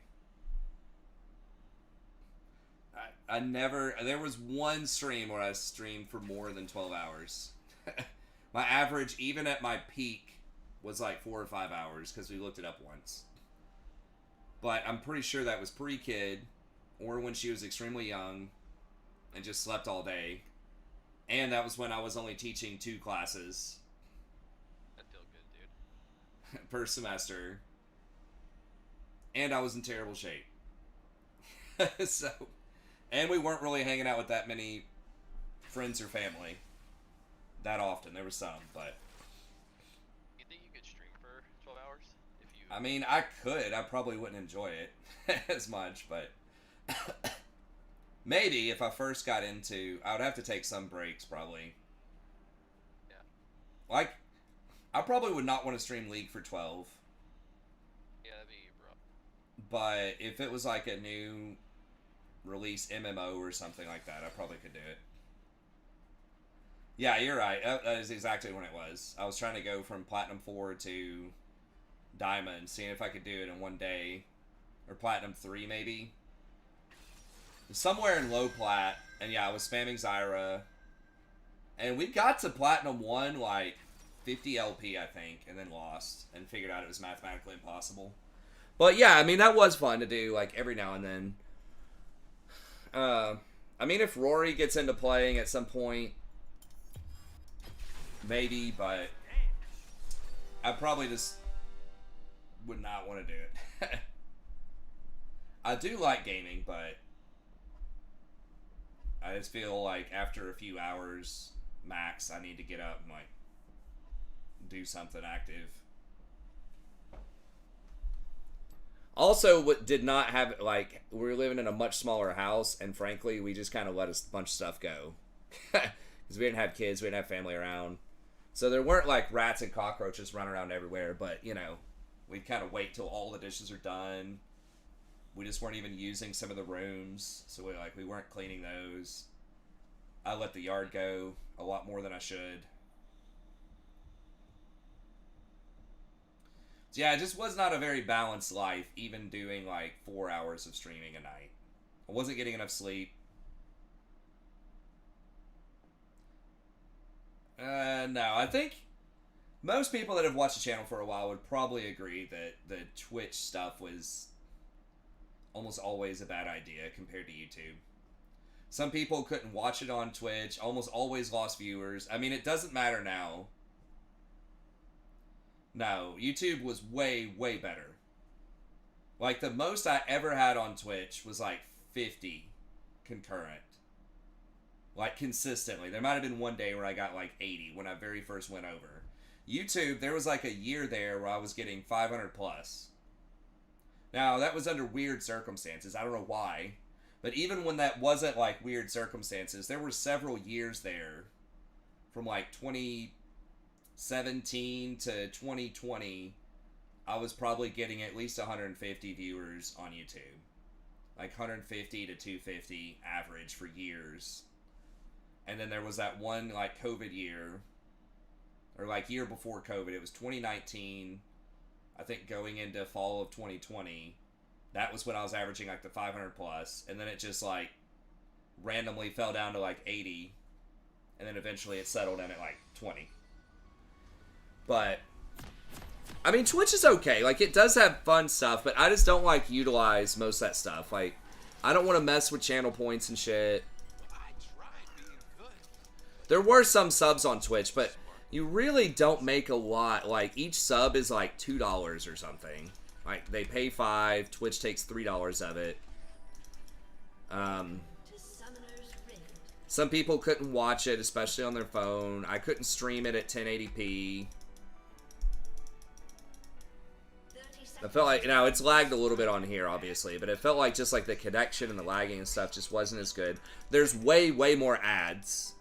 I never. There was one stream where I streamed for more than 12 hours. My average, even at my peak, was like 4 or 5 hours because we looked it up once. But I'm pretty sure that was pre-kid, or when she was extremely young, and just slept all day. And that was when I was only teaching 2 classes That feel good, dude. per semester. And I was in terrible shape. So, and we weren't really hanging out with that many friends or family that often. There was some, but You think you could stream for 12 hours? If you... I mean, I could. I probably wouldn't enjoy it as much, but maybe if I first got into, I would have to take some breaks probably. Yeah. Like, I probably would not want to stream League for 12. Yeah, that'd be rough. But if it was like a new release MMO or something like that, I probably could do it. Yeah, you're right. That is exactly when it was. I was trying to go from Platinum 4 to Diamond, seeing if I could do it in one day. Or Platinum 3, maybe. Somewhere in low plat. And yeah, I was spamming Zyra. And we got to Platinum 1, like, 50 LP, I think, and then lost. And figured out it was mathematically impossible. But yeah, I mean, that was fun to do, like, every now and then. I mean, if Rory gets into playing at some point, maybe, but I probably just would not want to do it. I do like gaming, but I just feel like after a few hours max, I need to get up and like do something active. Also, what did not have, like, we were living in a much smaller house, and frankly, we just kind of let a bunch of stuff go. Because we didn't have kids, we didn't have family around. So there weren't, like, rats and cockroaches running around everywhere, but, you know, we'd kind of wait till all the dishes are done. We just weren't even using some of the rooms, so we weren't cleaning those. I let the yard go a lot more than I should. So yeah, it just was not a very balanced life, even doing like 4 hours of streaming a night. I wasn't getting enough sleep. No, I think most people that have watched the channel for a while would probably agree that the Twitch stuff was almost always a bad idea compared to YouTube. Some people couldn't watch it on Twitch, almost always lost viewers. I mean, it doesn't matter now. No, YouTube was way, way better. Like, the most I ever had on Twitch was like 50 concurrent. Like, consistently. There might have been one day where I got like 80 when I very first went over. YouTube, there was like a year there where I was getting 500 plus. Now, that was under weird circumstances. I don't know why. But even when that wasn't like weird circumstances, there were several years there from like 2017 to 2020, I was probably getting at least 150 viewers on YouTube. Like 150 to 250 average for years. And then there was that one like COVID year, or like year before COVID, it was 2019, I think going into fall of 2020. That was when I was averaging like the 500 plus, and then it just like randomly fell down to like 80, and then eventually it settled in at like 20. But I mean, Twitch is okay. Like, it does have fun stuff, but I just don't like utilize most of that stuff. Like, I don't want to mess with channel points and shit. There were some subs on Twitch, but you really don't make a lot. Like, each sub is like $2 or something. Like, they pay $5, Twitch takes $3 of it. Some people couldn't watch it, especially on their phone. I couldn't stream it at 1080p. I felt like, you know, it's lagged a little bit on here, obviously, but it felt like just like the connection and the lagging and stuff just wasn't as good. There's way, way more ads,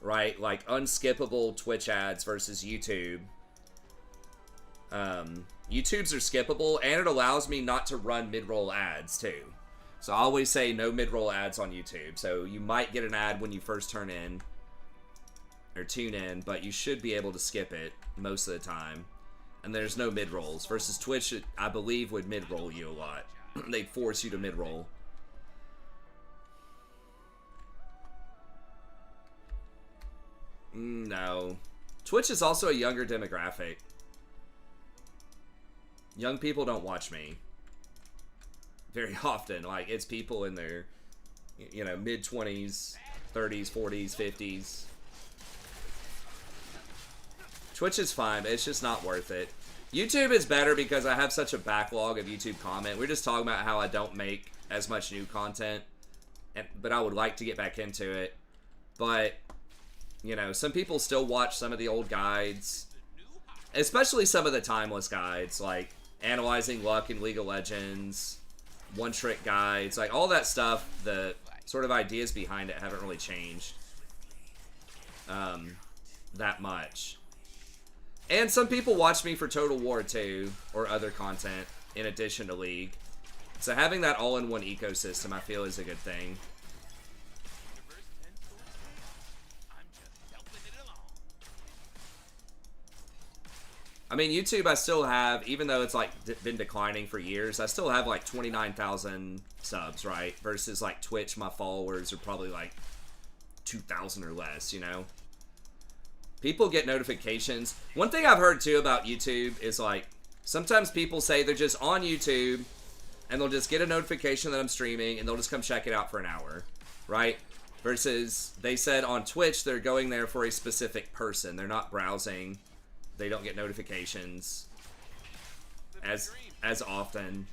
right? Like unskippable Twitch ads versus YouTube. YouTube's are skippable, and it allows me not to run mid-roll ads, too. So I always say no mid-roll ads on YouTube. So you might get an ad when you first turn in. or tune in, but you should be able to skip it most of the time. And there's no mid-rolls. Versus Twitch, I believe, would mid-roll you a lot. They'd force you to mid-roll. No. Twitch is also a younger demographic. Young people don't watch me very often. Like, it's people in their, you know, mid-20s, 30s, 40s, 50s. Twitch is fine, but it's just not worth it. YouTube is better because I have such a backlog of YouTube comment. We're just talking about how I don't make as much new content, but I would like to get back into it. But, you know, some people still watch some of the old guides, especially some of the timeless guides, like analyzing luck in League of Legends, one-trick guides, like all that stuff. The sort of ideas behind it haven't really changed that much. And some people watch me for Total War too, or other content in addition to League. So having that all-in-one ecosystem, I feel, is a good thing. I mean, YouTube I still have, even though it's like been declining for years, I still have like 29,000 subs, right? Versus like Twitch, my followers are probably like 2,000 or less, you know? People get notifications. One thing I've heard too about YouTube is like, sometimes people say they're just on YouTube and they'll just get a notification that I'm streaming and they'll just come check it out for an hour, right? Versus they said on Twitch they're going there for a specific person. They're not browsing. They don't get notifications as often.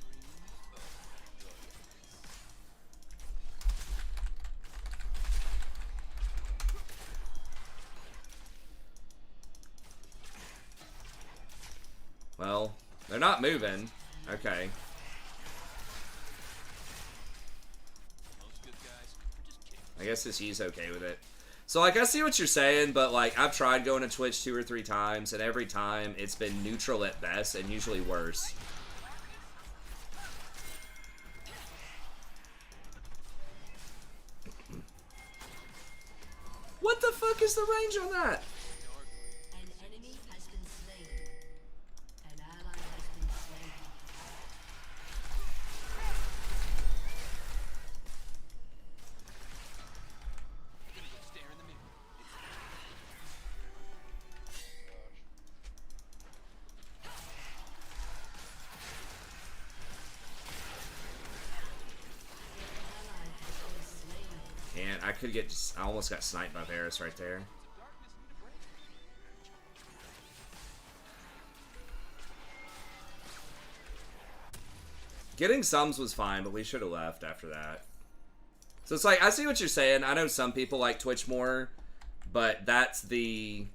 Well, they're not moving. Okay. I guess this Yi's okay with it. So, like, I see what you're saying, but, like, I've tried going to Twitch 2 or 3 times, and every time it's been neutral at best, and usually worse. What the fuck is the range on that? An enemy has been slain. An ally has been slain. And I could get I almost got sniped by Varus right there. Getting sums was fine, but we should have left after that. So it's like, I see what you're saying. I know some people like Twitch more, but that's the...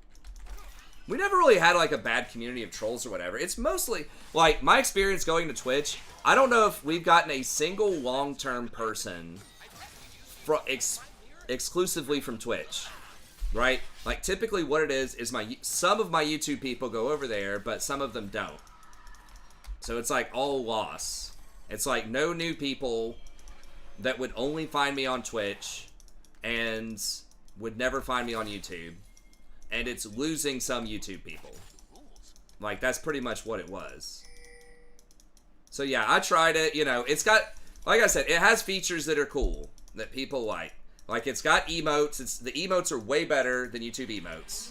We never really had like a bad community of trolls or whatever. It's mostly, like, my experience going to Twitch, I don't know if we've gotten a single long-term person exclusively from Twitch, right? Like, typically what it is some of my YouTube people go over there, but some of them don't. So it's like all loss. It's like no new people that would only find me on Twitch and would never find me on YouTube. And it's losing some YouTube people. Like, that's pretty much what it was. So yeah, I tried it. You know, it's got, like I said, it has features that are cool, that people like. Like, it's got emotes. The emotes are way better than YouTube emotes.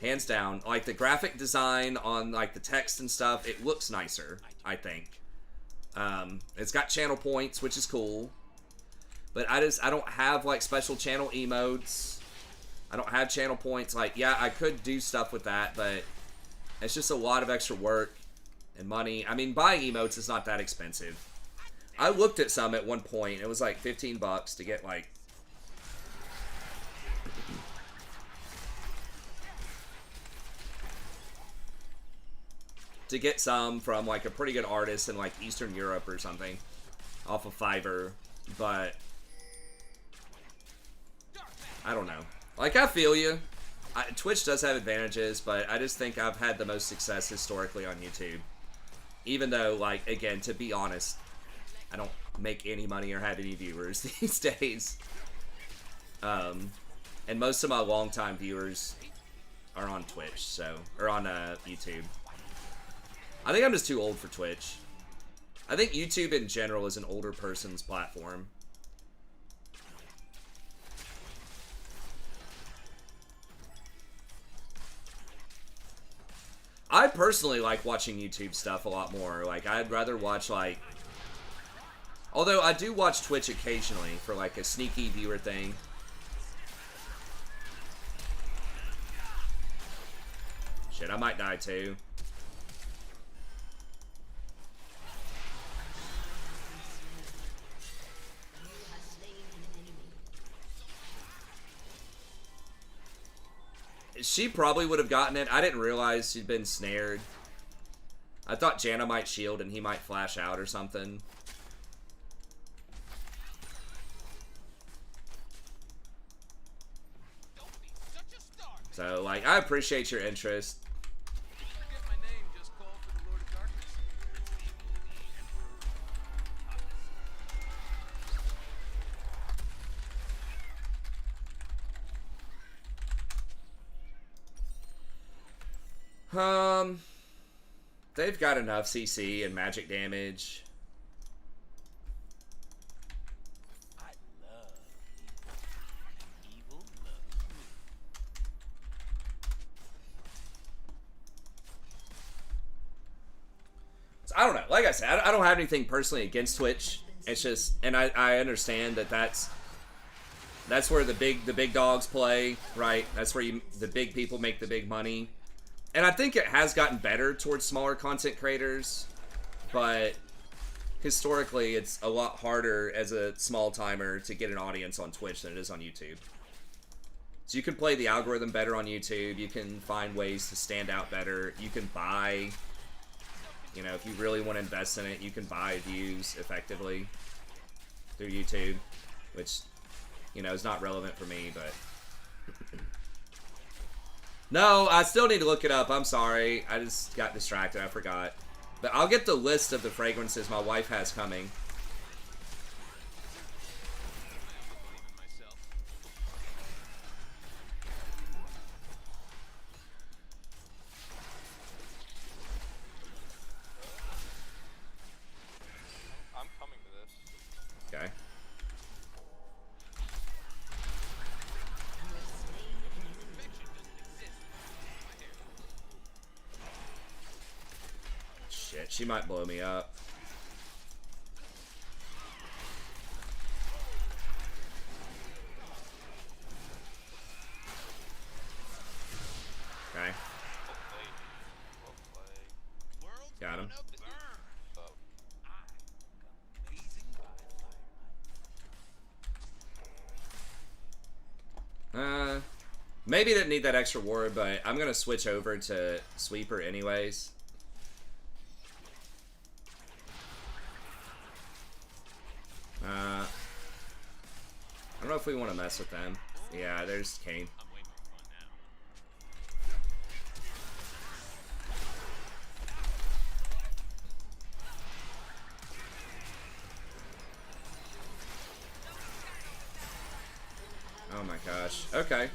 Hands down. Like, the graphic design on, like, the text and stuff, it looks nicer, I think. It's got channel points, which is cool. But I don't have, like, special channel emotes. I don't have channel points. Like, yeah, I could do stuff with that, but it's just a lot of extra work and money. I mean, buying emotes is not that expensive. I looked at some at one point. It was like 15 bucks to get, like, some from, like, a pretty good artist in, like, Eastern Europe or something off of Fiverr, but I don't know. Like, I feel you. Twitch does have advantages, but I just think I've had the most success historically on YouTube. Even though, like, again, to be honest, I don't make any money or have any viewers these days. And And most of my longtime viewers are on Twitch, so, or on YouTube. I think I'm just too old for Twitch. I think YouTube in general is an older person's platform. I personally like watching YouTube stuff a lot more. Like, I'd rather watch, like... Although, I do watch Twitch occasionally for, like, a sneaky viewer thing. Shit, I might die, too. She probably would have gotten it. I didn't realize she'd been snared. I thought Janna might shield and he might flash out or something. So, like, I appreciate your interest. Forget my name, just call for the Lord of Darkness. Prince Evil, the Emperor. They've got enough CC and magic damage. I love evil. Evil loves me. So, I don't know. Like I said, I don't have anything personally against Twitch. It's just, and I understand that that's where the big dogs play, right? That's where the big people make the big money. And I think it has gotten better towards smaller content creators, but historically it's a lot harder as a small timer to get an audience on Twitch than it is on YouTube. So you can play the algorithm better on YouTube, you can find ways to stand out better, you can buy, you know, if you really want to invest in it, you can buy views effectively through YouTube, which, you know, is not relevant for me, but... No, I still need to look it up. I'm sorry. I just got distracted. I forgot. But I'll get the list of the fragrances my wife has coming. I'm coming to this. Okay. Shit, she might blow me up. Okay. Got him. Maybe didn't need that extra ward, but I'm gonna switch over to Sweeper anyways. I don't know if we want to mess with them. Yeah, there's Kane. Oh my gosh. Okay.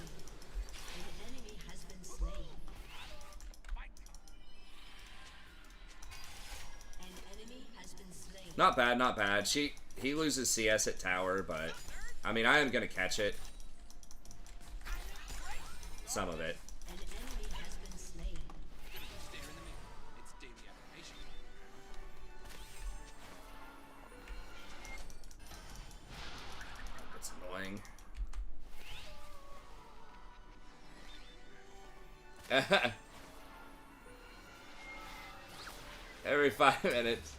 Not bad, not bad. He loses CS at tower, but I mean, I am gonna catch it. Some of it. That's annoying. Every 5 minutes.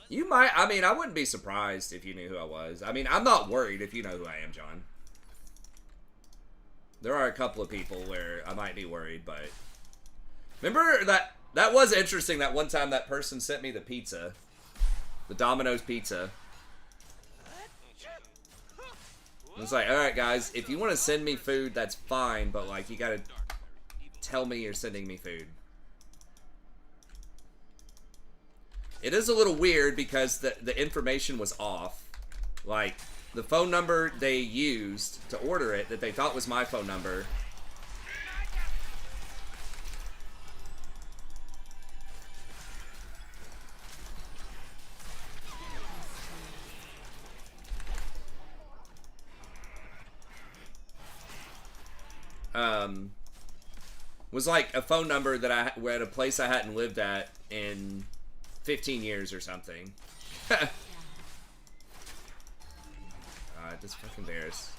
You might, I mean, I wouldn't be surprised if you knew who I was. I mean, I'm not worried if you know who I am, John. There are a couple of people where I might be worried, but... Remember that was interesting that one time that person sent me the pizza. The Domino's pizza. I was like, alright guys, if you want to send me food, that's fine, but like, you gotta tell me you're sending me food. It is a little weird because the information was off. Like, the phone number they used to order it that they thought was my phone number. Was like a phone number that I at a place I hadn't lived at in 15 years or something. Just fucking bears.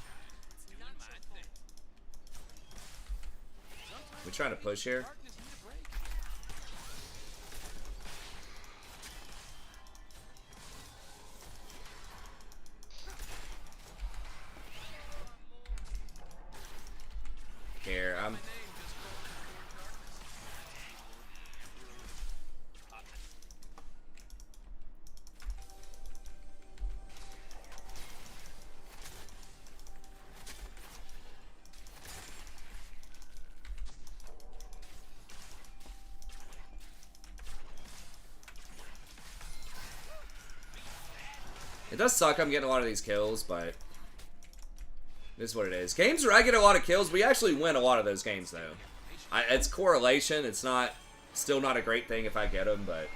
We trying to push here? Here, it does suck I'm getting a lot of these kills, but it is what it is. Games where I get a lot of kills, we actually win a lot of those games, though. It's correlation. It's still not a great thing if I get them, but...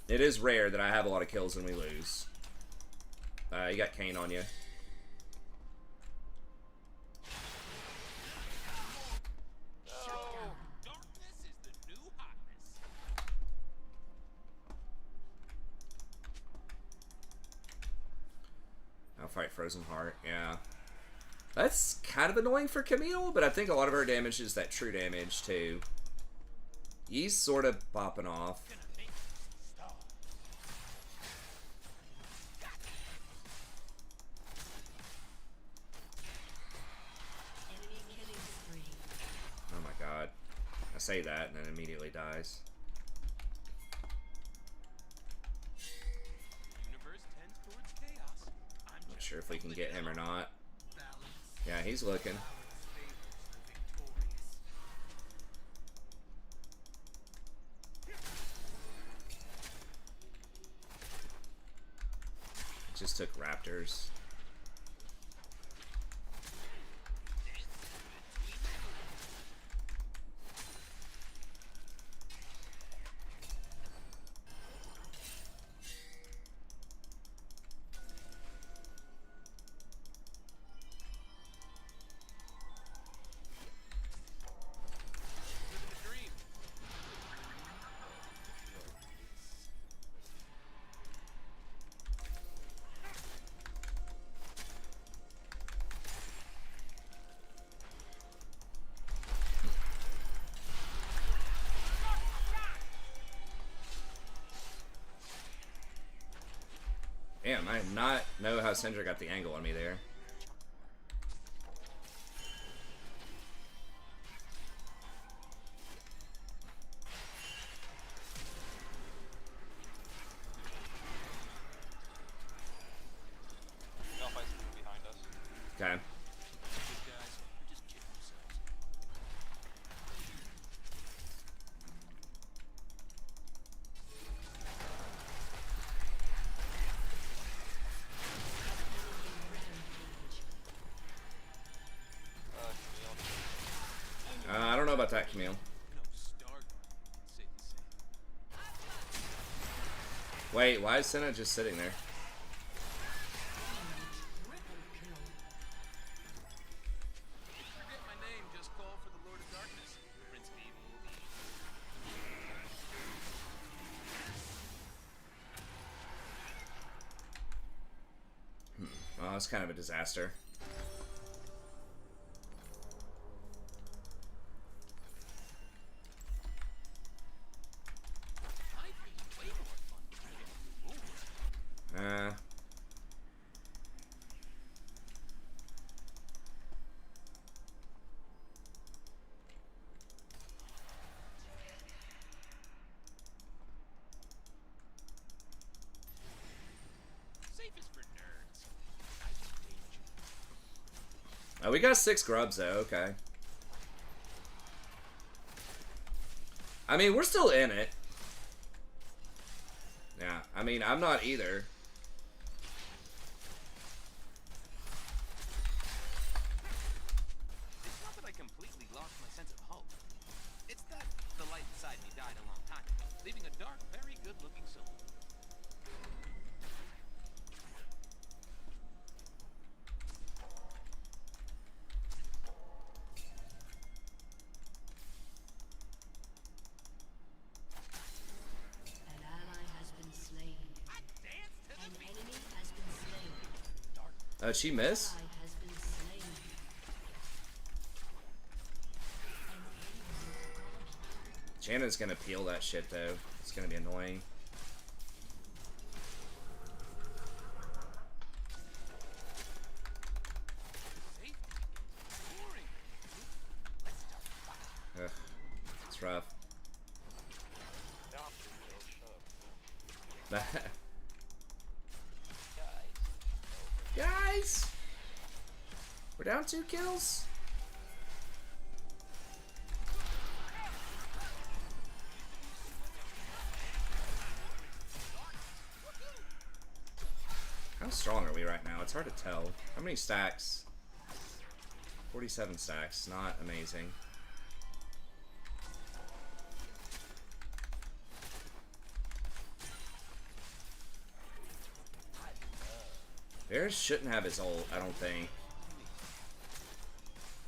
It is rare that I have a lot of kills and we lose. You got Kane on you. I'll fight Frozen Heart, yeah. That's kind of annoying for Camille, but I think a lot of her damage is that true damage, too. He's sort of popping off. Oh my god. I say that and then immediately dies. Not sure if we can get him or not. Yeah, he's looking. Just took Raptors. Damn, I did not know how Syndra got the angle on me there. Okay. I don't know about that, Camille. Wait, why is Senna just sitting there? Well, it's kind of a disaster. We got 6 grubs though, okay. I mean, we're still in it. Yeah, I mean, I'm not either. It's not that I completely lost my sense of hope. It's that the light inside me died a long time ago, leaving a dark, very good-looking soul. An ally has been slain. I dance to An the beat. enemy has been slain. Did she miss? Ally has been slain. Janna's gonna peel that shit though. It's gonna be annoying. Safety is boring. Let's start fighting. Ugh, it's rough. Down 2 kills, shut up. Guys! We're down 2 kills? How strong are we right now? It's hard to tell. How many stacks? 47 stacks. Not amazing. Varus shouldn't have his ult, I don't think.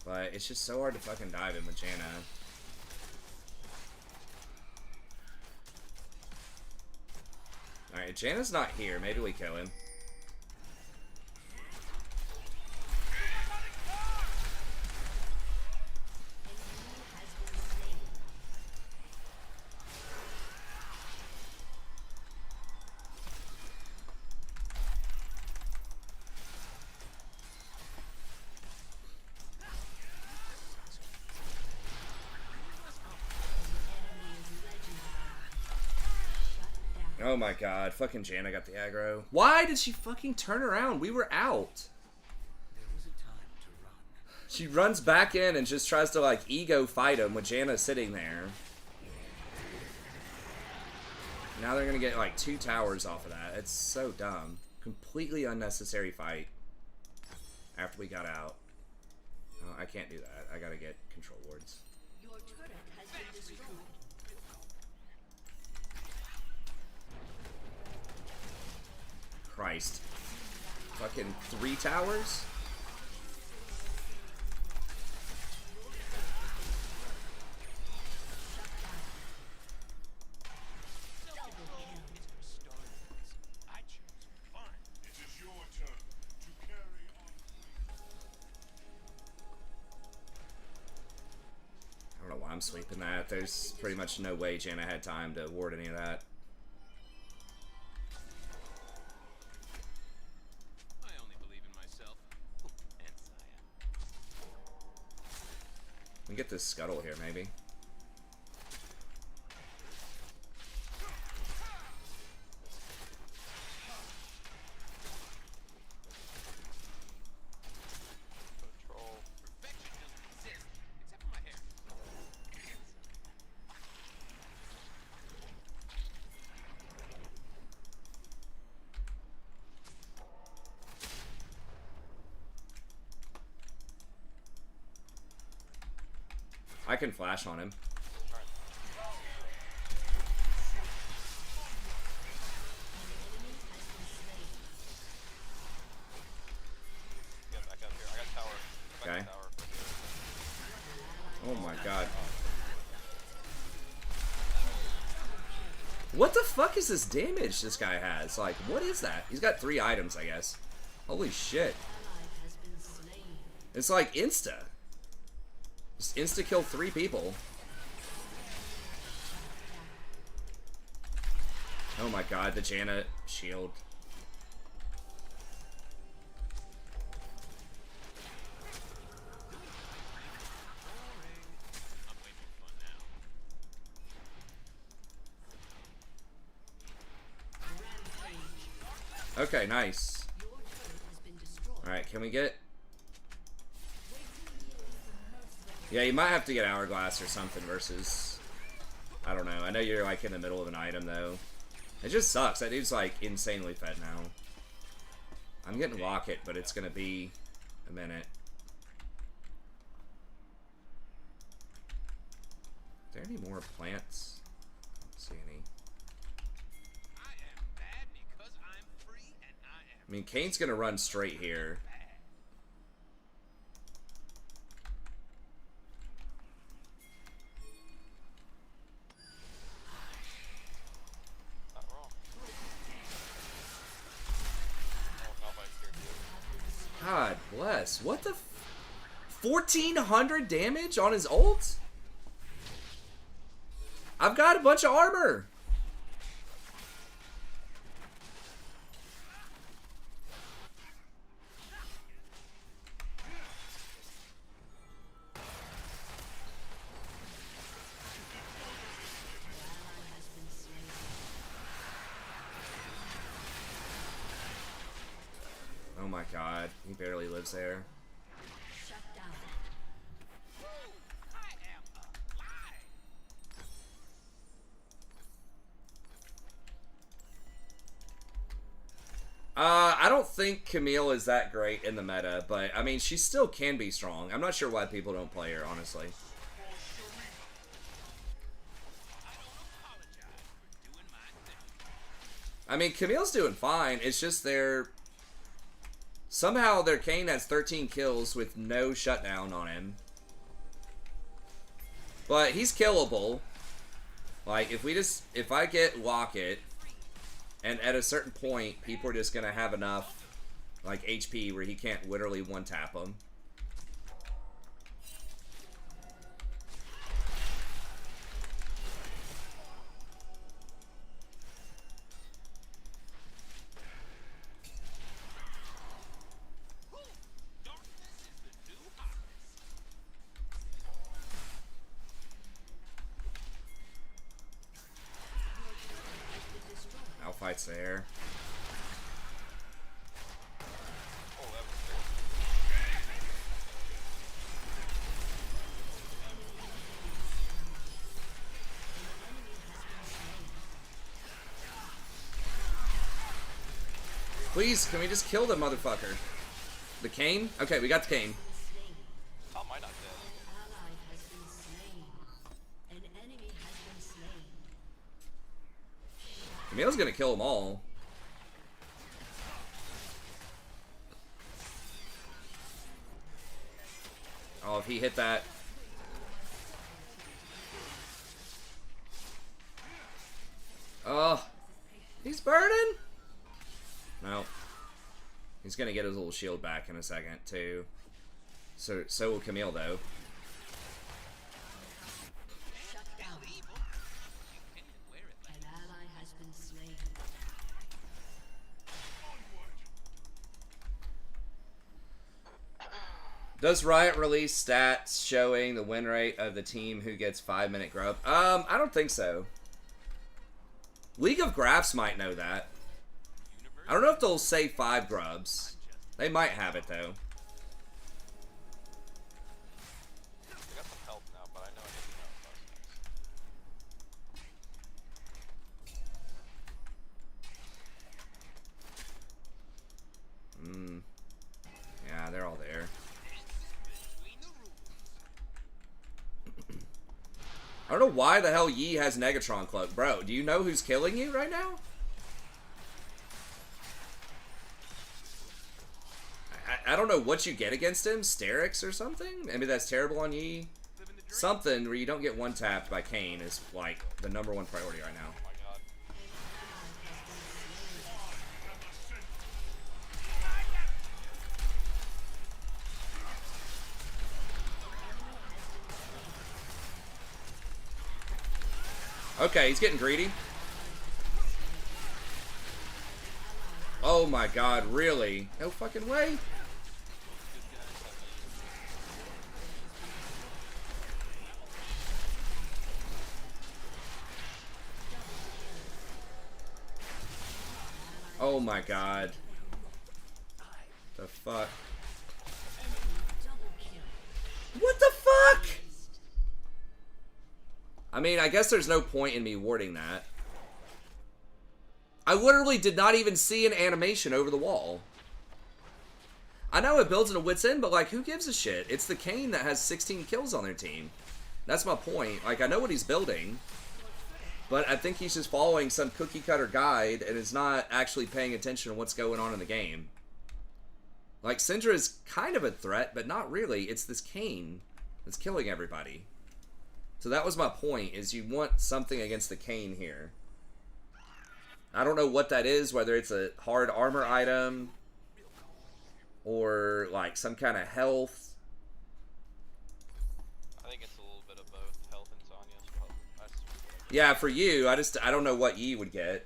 But it's just so hard to fucking dive him with Janna. Alright, Janna's not here. Maybe we kill him. Oh my god, fucking Janna got the aggro. Why did she fucking turn around? We were out. There was a time to run. She runs back in and just tries to like ego fight him with Janna sitting there. Now they're gonna get like 2 towers off of that. It's so dumb. Completely unnecessary fight. After we got out. Oh, I can't do that. I gotta get control wards. Your turret has been destroyed. Christ. Fucking 3 towers? I chose fun. It is your turn to carry on. I don't know why I'm sweeping that. There's pretty much no way Janna had time to ward any of that. I only believe in myself. And Saya. We can get this scuttle here, maybe. Control. Perfection doesn't exist, except for my hair. I can flash on him. Get back up here. I got tower. Go back Okay. to tower. Oh my god. What the fuck is this damage this guy has? Like, what is that? He's got 3 items, I guess. Holy shit. Ally has been slain. It's like insta. Just insta kill 3 people. Oh my god, the Janna shield. I'm way more fun now. Rampage. Okay, nice. Your turret has been destroyed. Alright, can we get... Yeah, you might have to get Hourglass or something versus I don't know. I know you're like in the middle of an item though. It just sucks. That dude's like insanely fed now. I'm getting Rocket, but it's gonna be a minute. Are there any more plants? I don't see any. I am bad because I'm free and I am I mean, Kane's gonna run straight here. bad. Not wrong. Oh, not my character. God bless. What the? 1,400 damage on his ult? I've got a bunch of armor. Oh my god, he barely lives there. Shut down. I am alive. I don't think Camille is that great in the meta, but I mean, she still can be strong. I'm not sure why people don't play her, honestly. I mean, Camille's doing fine. It's just somehow their Kane has 13 kills with no shutdown on him. But he's killable. Like, if I get Locket, and at a certain point, people are just gonna have enough, like, HP where he can't literally one-tap them. Alphite's there. Oh, that was good. Please, can we just kill the motherfucker? The Kane? Okay, we got the Kane. How am I not dead? Ally has been slain. An enemy has been slain. Camille's gonna kill them all. Oh, if he hit that. Oh, he's burning. No, he's gonna get his little shield back in a second too. So will Camille though. Shut down. An ally has been slain. Does Riot release stats showing the win rate of the team who gets 5-minute grub? I don't think so. League of Graphs might know that. I don't know if they'll say 5 grubs. They might have it though. I got some health now, but I know I need to know those Yeah, they're all there. I don't know why the hell Yi has Negatron Cloak. Bro, do you know who's killing you right now? I don't know what you get against him. Sterix or something? Maybe that's terrible on Yi. Something where you don't get one-tapped by Kane is, like, the #1 priority right now. Oh my god. Okay, he's getting greedy. Oh my god, really? No fucking way. Oh my god. The fuck? What the fuck? I mean, I guess there's no point in me warding that. I literally did not even see an animation over the wall. I know it builds in a wit's end, but, like, who gives a shit? It's the Kane that has 16 kills on their team. That's my point. Like, I know what he's building, but I think he's just following some cookie-cutter guide and is not actually paying attention to what's going on in the game. Like, Syndra is kind of a threat, but not really. It's this Kane that's killing everybody. So that was my point, is you want something against the Kane here. I don't know what that is, whether it's a hard armor item or, like, some kind of health. I think it's a little bit of both health and Sonya's. Yeah, for you, I don't know what you would get,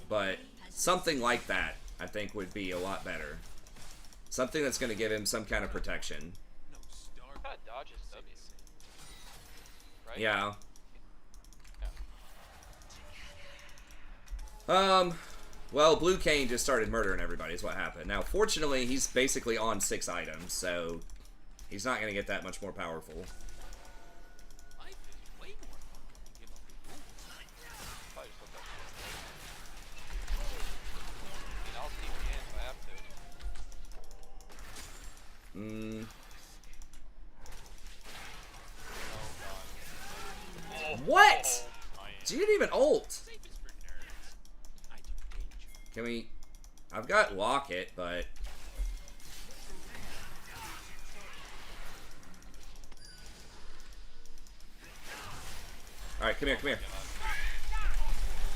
but something like that, I think, would be a lot better. Something that's going to give him some kind of protection. That dodges W. Right? Yeah. Well, Blue Kane just started murdering everybody is what happened. Now, fortunately, he's basically on 6 items, so he's not going to get that much more powerful. Life is way more fun when you give up your rules. Probably just let that I mean, I'll see again if I have to. What? She didn't even ult. Safe is for nerds. I do danger. Can we... I've got Locket, but... Alright, come here, come here.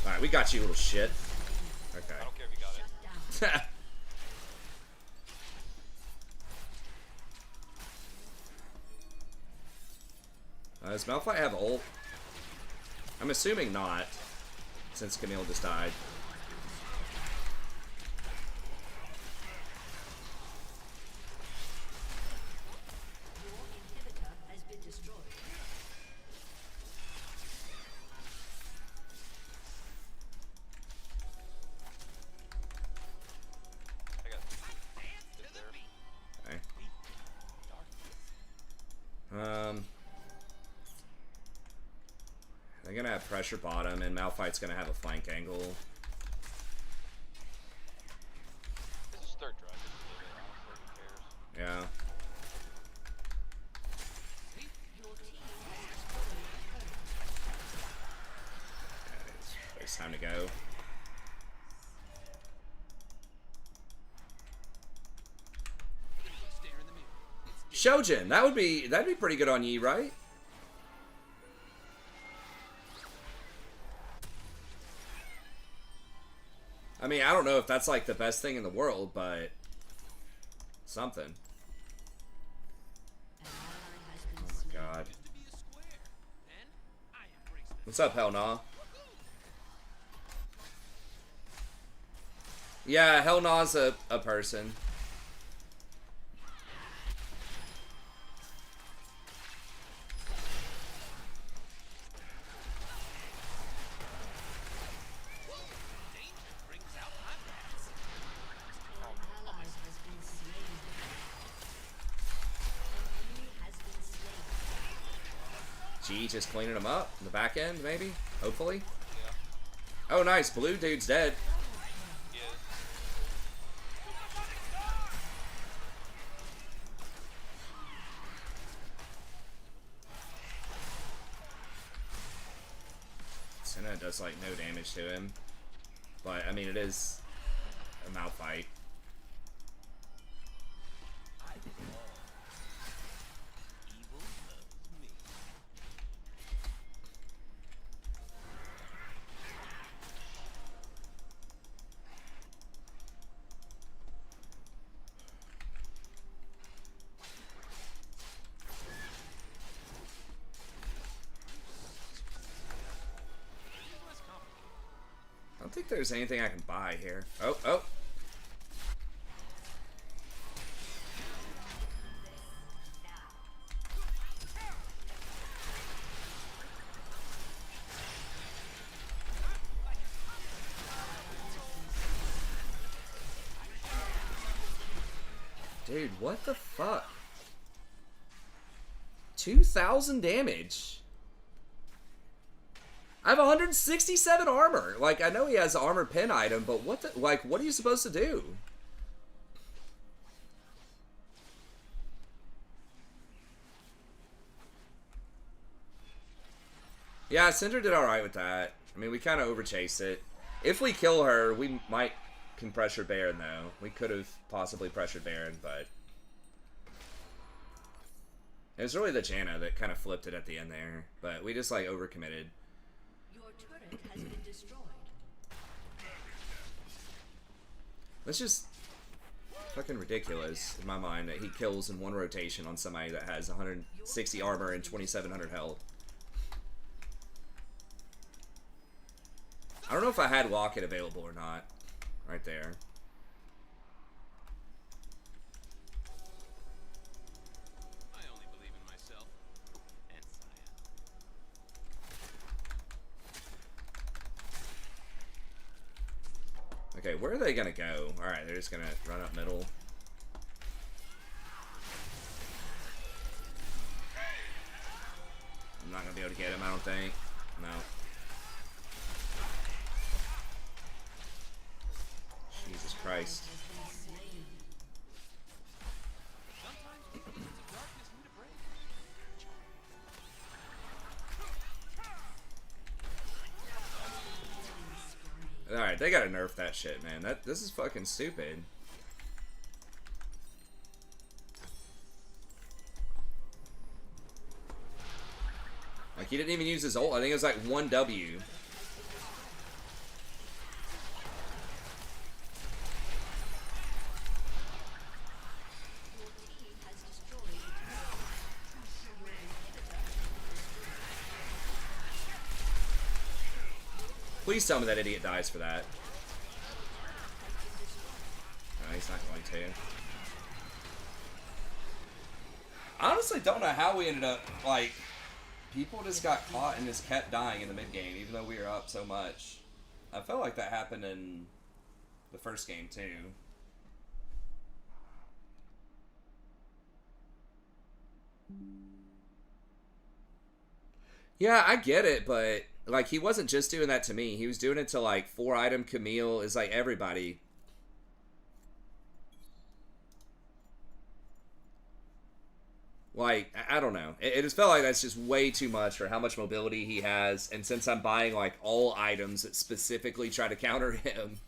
Alright, we got you, little shit. I Okay. don't care if you got it. Does Malphite have ult? I'm assuming not, since Camille just died. Your inhibitor has been destroyed. I got it there. Okay. They're gonna have pressure bottom, and Malphite's gonna have a flank angle. This is third drive. Honestly, who cares? Yeah. It's time to go. Stare in the mirror. Shojin, that'd be pretty good on Yi, right? I mean, I don't know if that's like the best thing in the world, but something. An ally has been Oh my god. To be a square. And I embrace this. What's up, Hell Nah? Yeah, Hell Nah's a person. Danger brings out my bats. An ally has been slain. An enemy has been slain. G just cleaning him up in the back end, maybe? Hopefully. Yeah. Oh, nice. Blue dude's dead. He is. Senna does like no damage to him. But, I mean, it is a Malphite. Evil loves me. Less complicated. I don't think there's anything I can buy here. Oh, oh. Dude, what the fuck? 2,000 damage. I have 167 armor. Like, I know he has an armor pin item, but what the, like, what are you supposed to do? Yeah, Syndra did alright with that. I mean, we kind of overchased it. If we kill her, we might can pressure Baron, though. We could have possibly pressured Baron, but... It was really the Janna that kind of flipped it at the end there. But we just, like, overcommitted. Your turret has been destroyed. That's just fucking ridiculous in my mind that he kills in one rotation on somebody that has 160 armor and 2,700 health. I don't know if I had Locket available or not. Right there. I only believe in myself and Saya. Okay, where are they gonna go? Alright, they're just gonna run up middle. I'm not gonna be able to get him, I don't think. No. Jesus Christ. Alright, they gotta nerf that shit, man. This is fucking stupid. Like, he didn't even use his ult. I think it was like 1 W. Please tell me that idiot dies for that. No, he's not going to. I honestly don't know how we ended up, like, people just got caught and just kept dying in the mid game, even though we were up so much. I felt like that happened in the first game, too. Yeah, I get it, but... Like, he wasn't just doing that to me. He was doing it to, like, 4-item Camille. It's like everybody. Like, I don't know. It just felt like that's just way too much for how much mobility he has. And since I'm buying, like, all items that specifically try to counter him.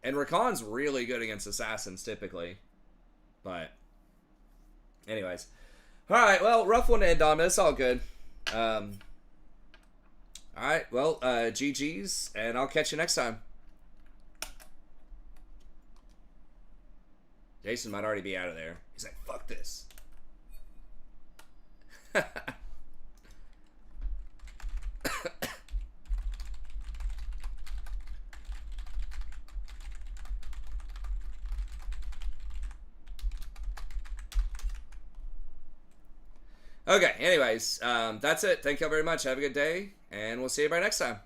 And Rakan's really good against assassins, typically. But, anyways. Alright, well, rough one to end on, but it's all good. Alright, well, GG's, and I'll catch you next time. Jason might already be out of there. He's like, fuck this. Okay, anyways, that's it. Thank y'all very much. Have a good day, and we'll see you everybody next time.